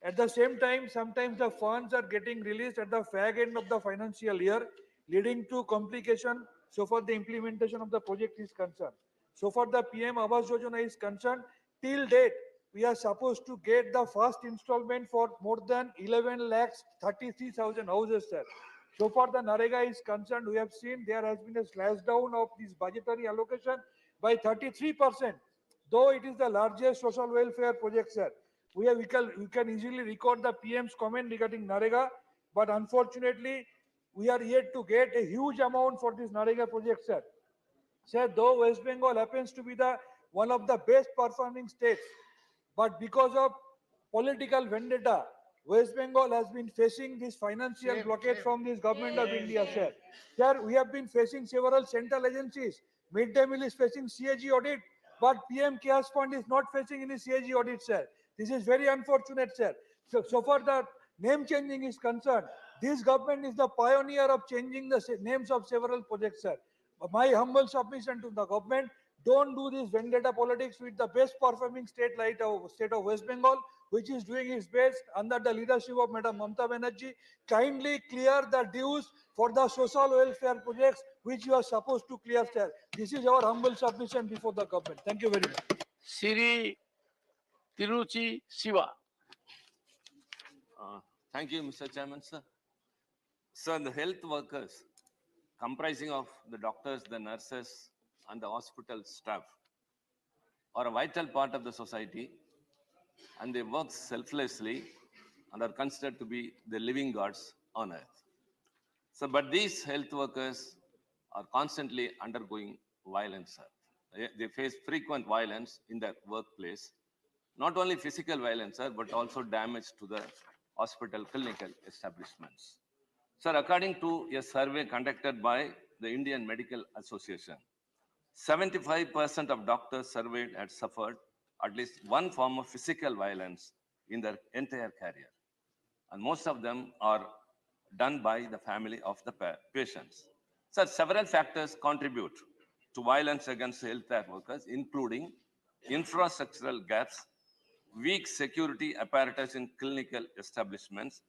At the same time, sometimes the funds are getting released at the fag end of the financial year, leading to complication so far the implementation of the project is concerned. So far the PM Awas Yojana is concerned, till date, we are supposed to get the first installment for more than 11 lakhs 33,000 houses, sir. So far the Narega is concerned, we have seen there has been a slash down of this budgetary allocation by 33%, though it is the largest social welfare project, sir. We can easily record the PM's comment regarding Narega, but unfortunately, we are yet to get a huge amount for this Narega project, sir. Sir, though West Bengal happens to be the one of the best performing states, but because of political vendetta, West Bengal has been facing this financial blockade from this government of India, sir. Sir, we have been facing several central agencies. Mid-day meal is facing CAG audit, but PM Chaos Fund is not facing any CAG audit, sir. This is very unfortunate, sir. So far the name changing is concerned, this government is the pioneer of changing the names of several projects, sir. My humble submission to the government, don't do this vendetta politics with the best performing state like state of West Bengal, which is doing its best under the leadership of Madam Mamata Banerjee. Kindly clear the dues for the social welfare projects which you are supposed to clear, sir. This is our humble submission before the government. Thank you very much. Siri Tiruchi Siva. Thank you, Mr. Chairman, sir. Sir, the health workers comprising of the doctors, the nurses, and the hospital staff are a vital part of the society, and they work selflessly and are considered to be the living gods on earth. So, but these health workers are constantly undergoing violence, sir. They face frequent violence in their workplace, not only physical violence, sir, but also damage to the hospital clinical establishments. Sir, according to a survey conducted by the Indian Medical Association, 75% of doctors surveyed had suffered at least one form of physical violence in their entire career. And most of them are done by the family of the patients. Sir, several factors contribute to violence against healthcare workers, including infrastructural gaps, weak security apparatus in clinical establishments,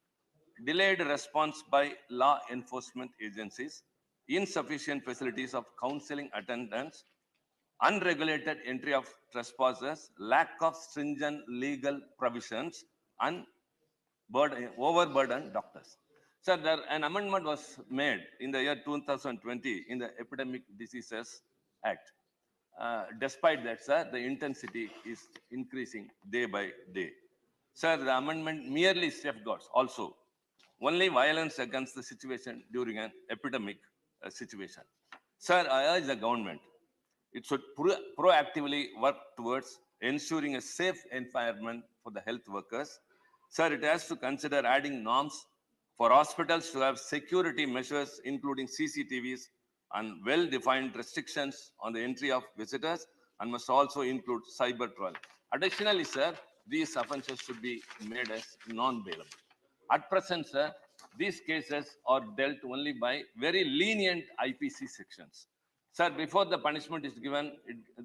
delayed response by law enforcement agencies, insufficient facilities of counseling attendance, unregulated entry of trespassers, lack of stringent legal provisions, and overburdened doctors. Sir, an amendment was made in the year 2020 in the Epidemic Diseases Act. Despite that, sir, the intensity is increasing day by day. Sir, the amendment merely safeguards also only violence against the situation during an epidemic situation. Sir, I urge the government, it should proactively work towards ensuring a safe environment for the health workers. Sir, it has to consider adding norms for hospitals to have security measures, including CCTVs and well-defined restrictions on the entry of visitors, and must also include cyber trial. Additionally, sir, these offences should be made as non-bailable. At present, sir, these cases are dealt only by very lenient IPC sections. Sir, before the punishment is given,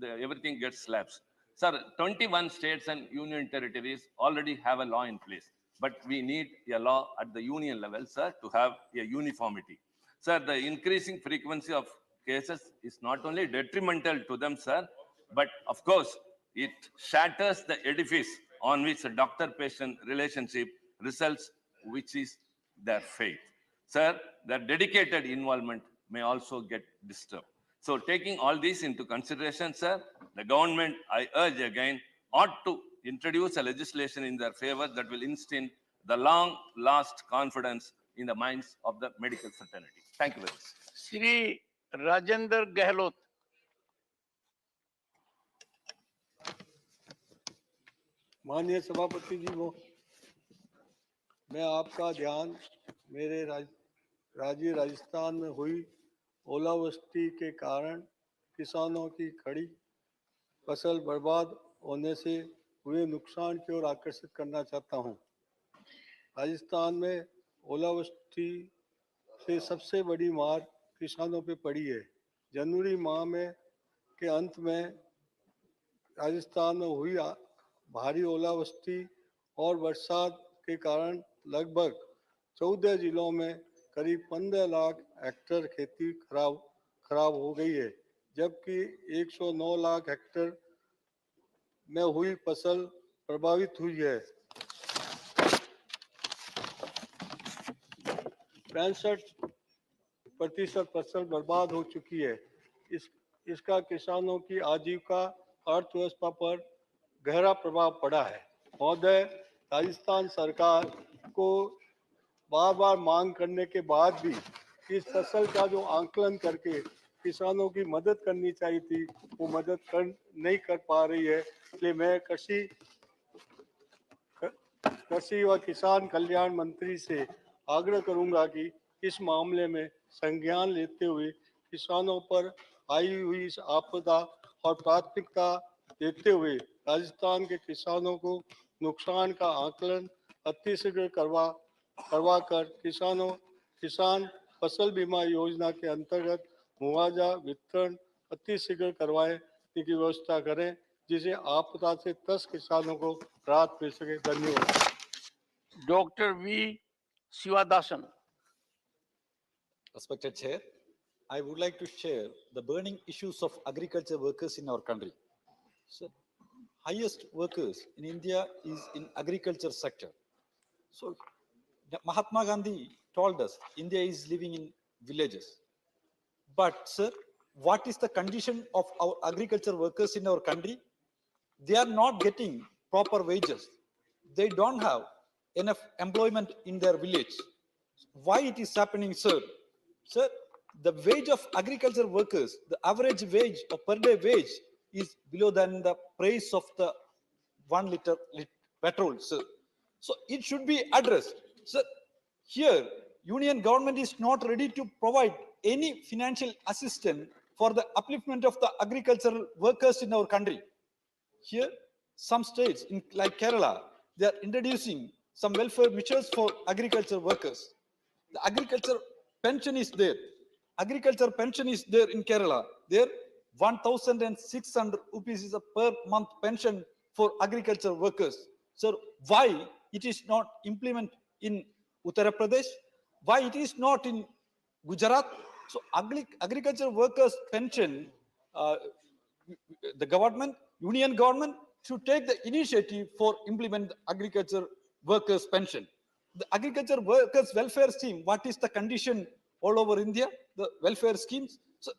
everything gets slapped. Sir, 21 states and union territories already have a law in place, but we need a law at the union level, sir, to have a uniformity. Sir, the increasing frequency of cases is not only detrimental to them, sir, but of course, it shatters the edifice on which the doctor-patient relationship results, which is their faith. Sir, their dedicated involvement may also get disturbed. So taking all these into consideration, sir, the government, I urge again, ought to introduce a legislation in their favor that will instill the long-last confidence in the minds of the medical fraternity. Thank you very much. Sri Rajendra Gehlot. माननीय सभापति जी, वो मैं आपका ध्यान मेरे राज्य राजस्थान में हुई ओलावृष्टि के कारण किसानों की खड़ी फसल बर्बाद होने से हुए नुकसान की ओर आकर्षित करना चाहता हूं। राजस्थान में ओलावृष्टि से सबसे बड़ी मार किसानों पे पड़ी है। जनवरी माह में के अंत में राजस्थान में हुई भारी ओलावृष्टि और बरसात के कारण लगभग 14 जिलों में करीब 15 लाख हेक्टेयर खेती खराब हो गई है, जबकि 109 लाख हेक्टेयर में हुई फसल प्रभावित हुई है। 65% फसल बर्बाद हो चुकी है। इसका किसानों की आजीविका अर्थव्यवस्था पर गहरा प्रभाव पड़ा है। महोदय, राजस्थान सरकार को बार बार मांग करने के बाद भी इस फसल का जो आंकलन करके किसानों की मदद करनी चाहिए थी, वो मदद नहीं कर पा रही है। इसलिए मैं कृषि व किसान कल्याण मंत्री से आग्रह करूंगा कि इस मामले में संज्ञान लेते हुए किसानों पर आई हुई इस आपदा और प्राथमिकता देते हुए राजस्थान के किसानों को नुकसान का आकलन अतिशीघ्र करवा कर किसान फसल बीमा योजना के अंतर्गत मुआवजा वितरण अतिशीघ्र करवाए की व्यवस्था करें, जिसे आपदा से त्रस्त किसानों को राहत मिल सके। धन्यवाद। Dr. V. Sivadasan. Respected Chair, I would like to share the burning issues of agriculture workers in our country. So, highest workers in India is in agriculture sector. So, Mahatma Gandhi told us India is living in villages. But sir, what is the condition of our agriculture workers in our country? They are not getting proper wages. They don't have enough employment in their village. Why it is happening, sir? Sir, the wage of agriculture workers, the average wage or per day wage is below than the price of the 1 liter petrol, sir. So it should be addressed. Sir, here, union government is not ready to provide any financial assistance for the upliftment of the agricultural workers in our country. Here, some states like Kerala, they are introducing some welfare measures for agriculture workers. The agriculture pension is there. Agriculture pension is there in Kerala. There, 1,600 rupees is a per month pension for agriculture workers. So why it is not implemented in Uttar Pradesh? Why it is not in Gujarat? So agriculture workers pension, the government, union government should take the initiative for implement the agriculture workers pension. The agriculture workers welfare scheme, what is the condition all over India? The welfare schemes. So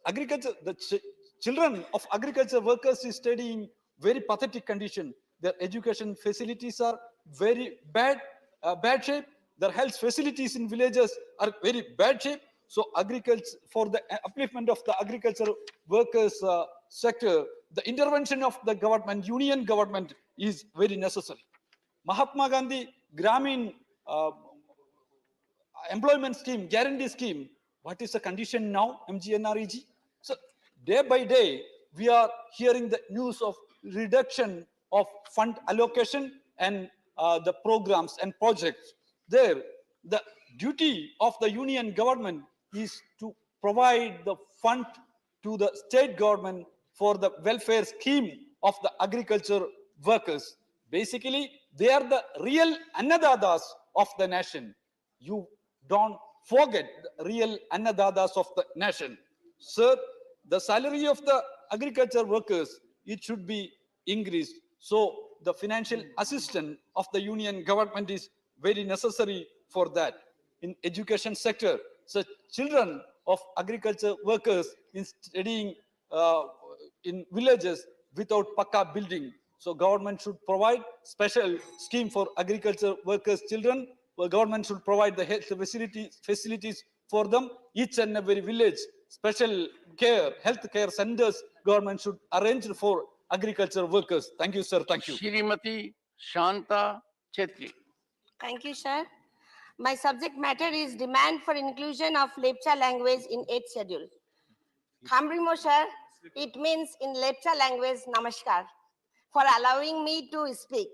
agriculture, the children of agriculture workers is studying very pathetic condition. Their education facilities are very bad shape. Their health facilities in villages are very bad shape. So agriculture, for the upliftment of the agriculture workers sector, the intervention of the government, union government is very necessary. Mahatma Gandhi Gramin employment scheme, guarantee scheme, what is the condition now, MGNREG? So day by day, we are hearing the news of reduction of fund allocation and the programs and projects. There, the duty of the union government is to provide the fund to the state government for the welfare scheme of the agriculture workers. Basically, they are the real annadatas of the nation. You don't forget the real annadatas of the nation. Sir, the salary of the agriculture workers, it should be increased. So the financial assistance of the union government is very necessary for that. In education sector, so children of agriculture workers in studying in villages without pakka building. So government should provide special scheme for agriculture workers' children. Well, government should provide the health facilities for them. Each and every village, special care, health care centers, government should arrange for agriculture workers. Thank you, sir. Thank you. Shrimati Shanta Chetri. Thank you, sir. My subject matter is demand for inclusion of Lepcha language in 8th schedule. Hamrimo, sir, it means in Lepcha language, namaskar, for allowing me to speak.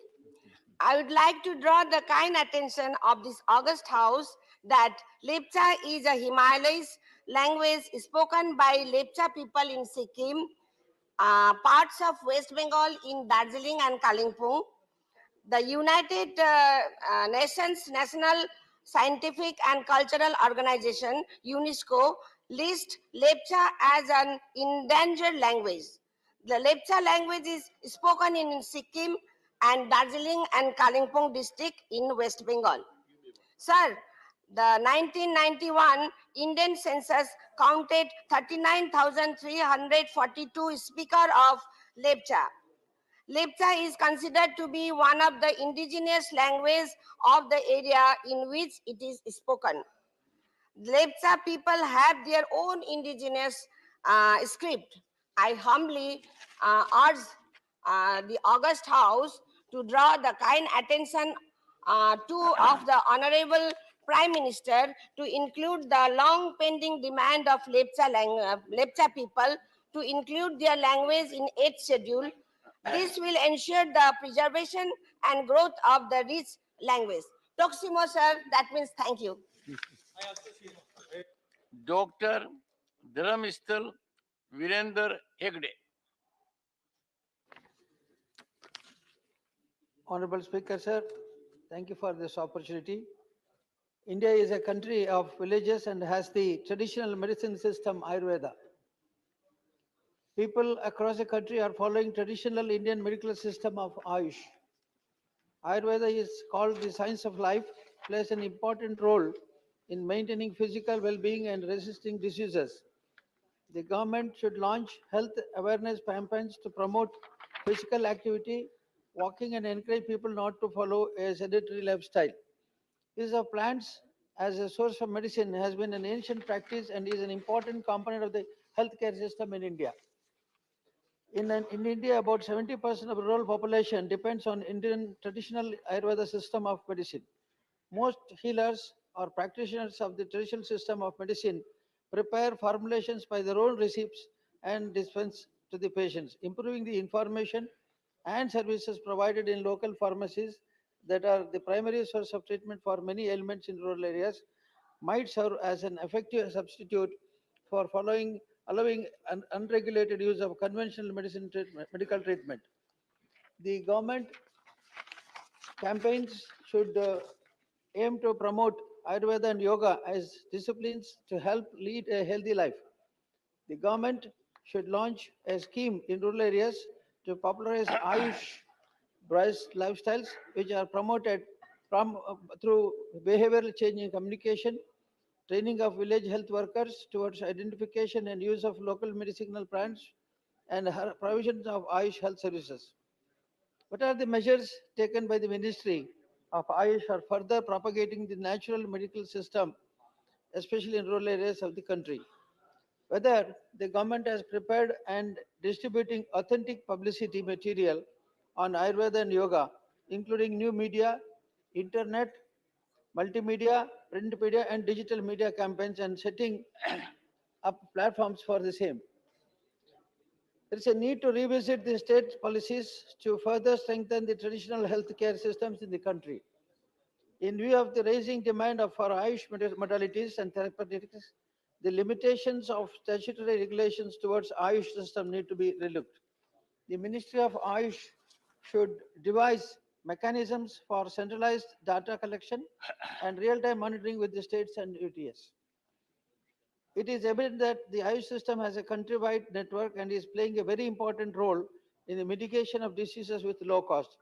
I would like to draw the kind attention of this August House that Lepcha is a Himalayas language spoken by Lepcha people in Sikkim, parts of West Bengal in Darjeeling and Kalimpong. The United Nations National Scientific and Cultural Organization, UNESCO, lists Lepcha as an endangered language. The Lepcha language is spoken in Sikkim and Darjeeling and Kalimpong district in West Bengal. Sir, the 1991 Indian census counted 39,342 speakers of Lepcha. Lepcha is considered to be one of the indigenous languages of the area in which it is spoken. Lepcha people have their own indigenous script. I humbly urge the August House to draw the kind attention of the Honorable Prime Minister to include the long pending demand of Lepcha people to include their language in 8th schedule. This will ensure the preservation and growth of the rich language. Toksimo, sir, that means thank you. Dr. Dharamistal Virender Hegde. Honorable Speaker, sir, thank you for this opportunity. India is a country of villages and has the traditional medicine system Ayurveda. People across the country are following traditional Indian medical system of Ayush. Ayurveda is called the science of life, plays an important role in maintaining physical well-being and resisting diseases. The government should launch health awareness campaigns to promote physical activity, walking, and encourage people not to follow a sedentary lifestyle. Use of plants as a source of medicine has been an ancient practice and is an important component of the healthcare system in India. In India, about 70% of rural population depends on Indian traditional Ayurveda system of medicine. Most healers or practitioners of the traditional system of medicine prepare formulations by their own recipes and dispense to the patients, improving the information and services provided in local pharmacies that are the primary source of treatment for many ailments in rural areas might serve as an effective substitute for allowing an unregulated use of conventional medical treatment. The government campaigns should aim to promote Ayurveda and yoga as disciplines to help lead a healthy life. The government should launch a scheme in rural areas to popularize Ayush-based lifestyles, which are promoted through behavioral change in communication, training of village health workers towards identification and use of local medicinal plants, and provisions of Ayush health services. What are the measures taken by the Ministry of Ayush for further propagating the natural medical system, especially in rural areas of the country? Whether the government has prepared and distributing authentic publicity material on Ayurveda and yoga, including new media, internet, multimedia, print media, and digital media campaigns, and setting up platforms for the same. There is a need to revisit the state policies to further strengthen the traditional healthcare systems in the country. In view of the rising demand for Ayush modalities and therapeutics, the limitations of statutory regulations towards Ayush system need to be relooked. The Ministry of Ayush should devise mechanisms for centralized data collection and real-time monitoring with the states and UTS. It is evident that the Ayush system has a countrywide network and is playing a very important role in the mitigation of diseases with low cost.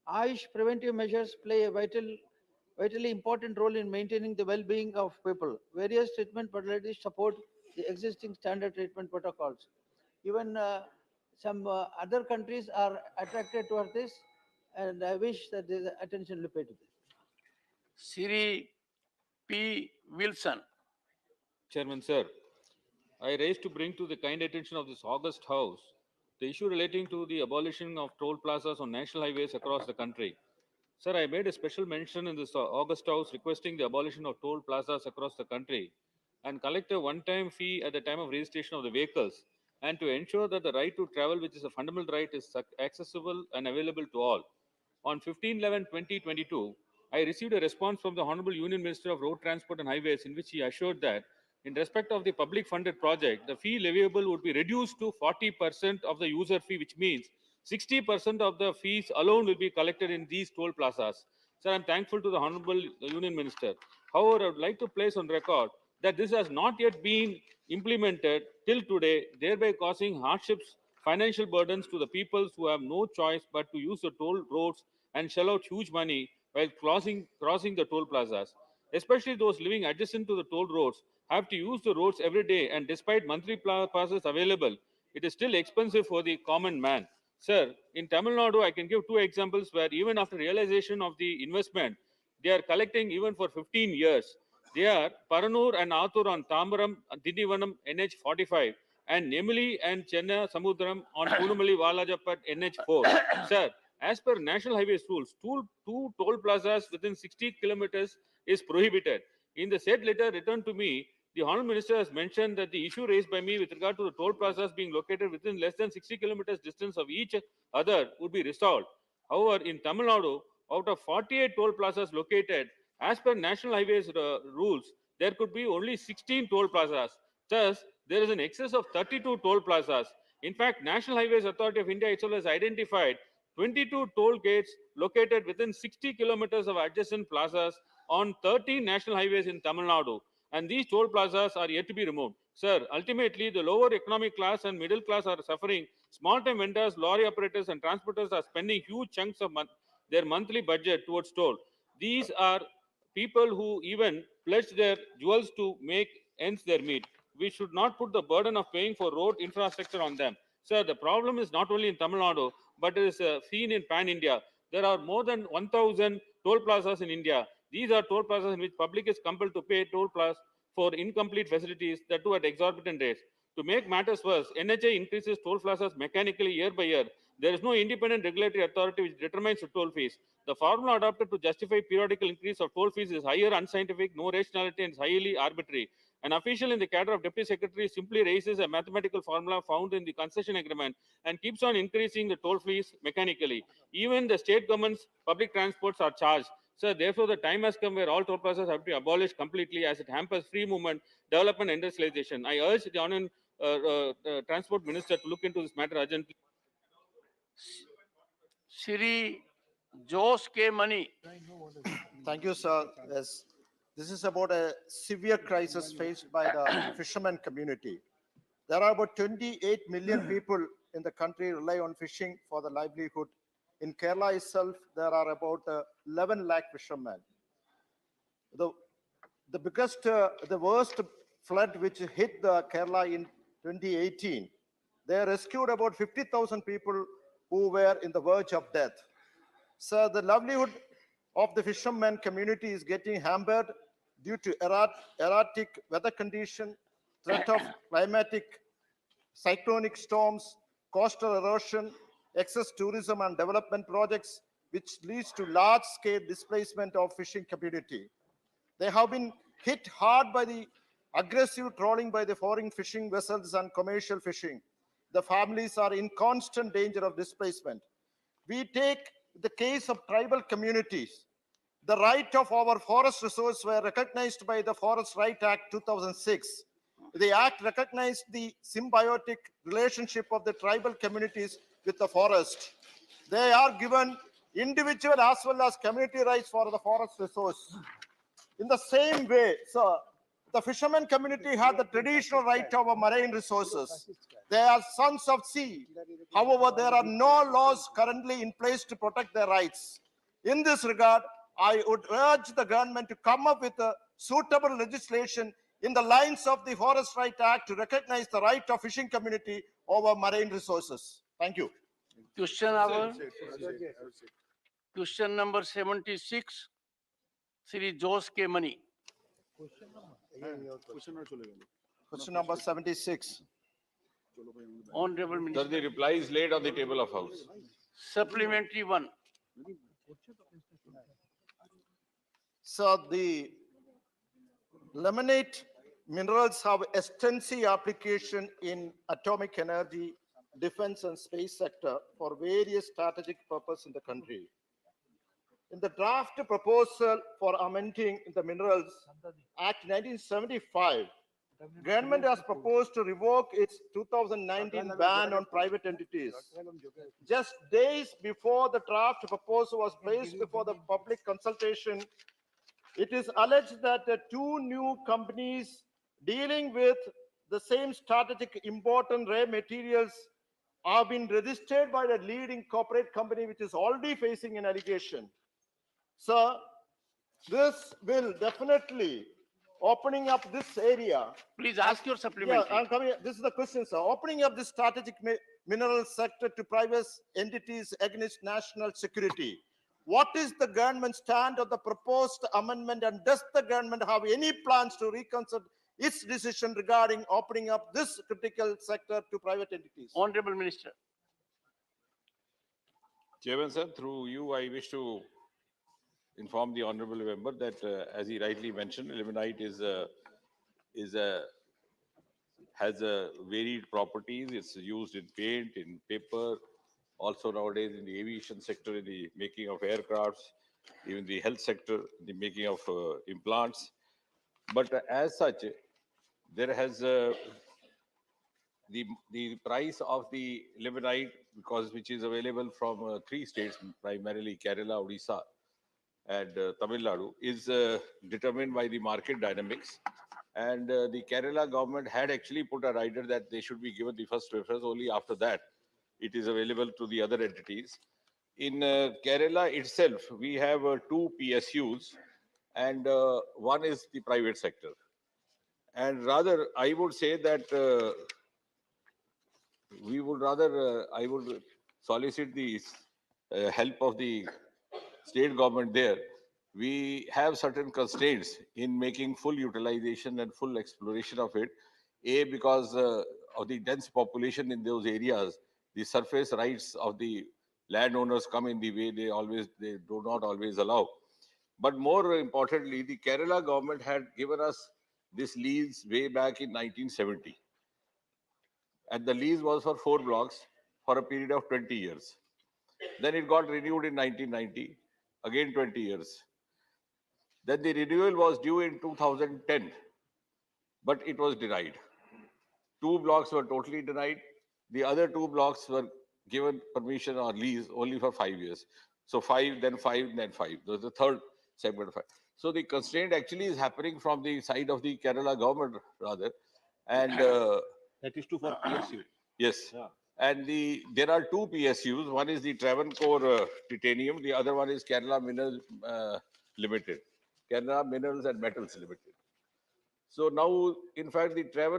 Ayush preventive measures play a vitally important role in maintaining the well-being of people. Various treatment modalities support the existing standard treatment protocols. Even some other countries are attracted towards this, and I wish that there is attention paid to this. Siri P. Wilson. Chairman, sir, I raise to bring to the kind attention of this august House the issue relating to the abolition of toll plazas on national highways across the country. Sir, I made a special mention in this August House requesting the abolition of toll plazas across the country and collect a one-time fee at the time of registration of the vehicles, and to ensure that the right to travel, which is a fundamental right, is accessible and available to all. On 15/11/2022, I received a response from the Honorable Union Minister of Road Transport and Highways in which he assured that in respect of the public funded project, the fee leviable would be reduced to 40% of the user fee, which means 60% of the fees alone will be collected in these toll plazas. Sir, I'm thankful to the Honorable Union Minister. However, I would like to place on record that this has not yet been implemented till today, thereby causing hardships, financial burdens to the peoples who have no choice but to use the toll roads and shell out huge money while crossing the toll plazas. Especially those living adjacent to the toll roads have to use the roads every day, and despite monthly passes available, it is still expensive for the common man. Sir, in Tamil Nadu, I can give two examples where even after realization of the investment, they are collecting even for 15 years. They are Paranur and Athur on Tambaram, Dindivanam, NH 45, and Nemili and Chenna Samudram on Punumali Valajapat, NH 4. Sir, as per National Highways rules, two toll plazas within 60 kilometers is prohibited. In the said letter returned to me, the Honourable Minister has mentioned that the issue raised by me with regard to the toll plazas being located within less than 60 kilometers distance of each other would be resolved. However, in Tamil Nadu, out of 48 toll plazas located, as per National Highways rules, there could be only 16 toll plazas. Thus, there is an excess of 32 toll plazas. In fact, National Highways Authority of India itself has identified 22 toll gates located within 60 kilometers of adjacent plazas on 13 national highways in Tamil Nadu. And these toll plazas are yet to be removed. Sir, ultimately, the lower economic class and middle class are suffering. Small-time vendors, lorry operators, and transporters are spending huge chunks of their monthly budget towards toll. These are people who even pledge their jewels to make ends their meet. We should not put the burden of paying for road infrastructure on them. Sir, the problem is not only in Tamil Nadu, but it is seen in pan-India. There are more than 1,000 toll plazas in India. These are toll plazas in which public is compelled to pay toll plazas for incomplete facilities, that too at exorbitant rates. To make matters worse, NHA increases toll plazas mechanically year by year. There is no independent regulatory authority which determines the toll fees. The formula adopted to justify periodical increase of toll fees is higher, unscientific, no rationality, and highly arbitrary. An official in the cadre of deputy secretary simply raises a mathematical formula found in the concession agreement and keeps on increasing the toll fees mechanically. Even the state government's public transports are charged. So therefore, the time has come where all toll plazas have to be abolished completely, as it hampers free movement, development, and industrialization. I urge the Honourable Transport Minister to look into this matter urgently. Shri Jose K. Money. Thank you, sir. Yes. This is about a severe crisis faced by the fishermen community. There are about 28 million people in the country rely on fishing for the livelihood. In Kerala itself, there are about 11 lakh fishermen. The worst flood which hit the Kerala in 2018, they rescued about 50,000 people who were in the verge of death. So the livelihood of the fishermen community is getting hampered due to erratic weather condition, threat of climatic cyclonic storms, coastal erosion, excess tourism and development projects, which leads to large-scale displacement of fishing community. They have been hit hard by the aggressive trawling by the foreign fishing vessels and commercial fishing. The families are in constant danger of displacement. We take the case of tribal communities. The right of our forest resource were recognized by the Forest Right Act 2006. The act recognized the symbiotic relationship of the tribal communities with the forest. They are given individual as well as community rights for the forest resource. In the same way, sir, the fishermen community had the traditional right of our marine resources. They are sons of sea. However, there are no laws currently in place to protect their rights. In this regard, I would urge the government to come up with a suitable legislation in the lines of the Forest Right Act to recognize the right of fishing community over marine resources. Thank you. Question number 76, Shri Jose K. Money. Question number 76. Honorable Minister. Sir, the reply is laid on the table of House. Supplementary one. So the limonite minerals have extensive application in atomic energy, defense and space sector for various strategic purposes in the country. In the draft proposal for amending the Minerals Act 1975, government has proposed to revoke its 2019 ban on private entities. Just days before the draft proposal was placed before the public consultation, it is alleged that the two new companies dealing with the same strategic important rare materials have been registered by the leading corporate company, which is already facing an allegation. So this will definitely opening up this area. Please ask your supplementary. Yeah, I'm coming. This is the question, sir. Opening up the strategic mineral sector to private entities against national security. What is the government stand on the proposed amendment, and does the government have any plans to reconsider its decision regarding opening up this critical sector to private entities? Honorable Minister. Chairman, sir, through you, I wish to inform the honorable member that, as he rightly mentioned, limonite has varied properties. It's used in paint, in paper, also nowadays in the aviation sector, in the making of aircrafts, even the health sector, the making of implants. But as such, there has the price of the limonite, because which is available from 3 states, primarily Kerala, Odisha, and Tamil Nadu, is determined by the market dynamics. And the Kerala government had actually put a rider that they should be given the first preference. Only after that, it is available to the other entities. In Kerala itself, we have 2 PSUs, and one is the private sector. And rather, I would say that I would solicit the help of the state government there. We have certain constraints in making full utilization and full exploration of it. A, because of the dense population in those areas, the surface rights of the landowners come in the way they do not always allow. But more importantly, the Kerala government had given us this lease way back in 1970. And the lease was for 4 blocks for a period of 20 years. Then it got renewed in 1990, again 20 years. Then the renewal was due in 2010, but it was denied. 2 blocks were totally denied. The other 2 blocks were given permission or lease only for 5 years. So 5, then 5, then 5. There's the third segment of 5. So the constraint actually is happening from the side of the Kerala government, rather. And that is true for PSU. Yes. Yeah. And there are 2 PSUs. One is the Travancore Titanium. The other one is Kerala Minerals Limited. Kerala Minerals and Metals Limited. So now, in fact, the Travancore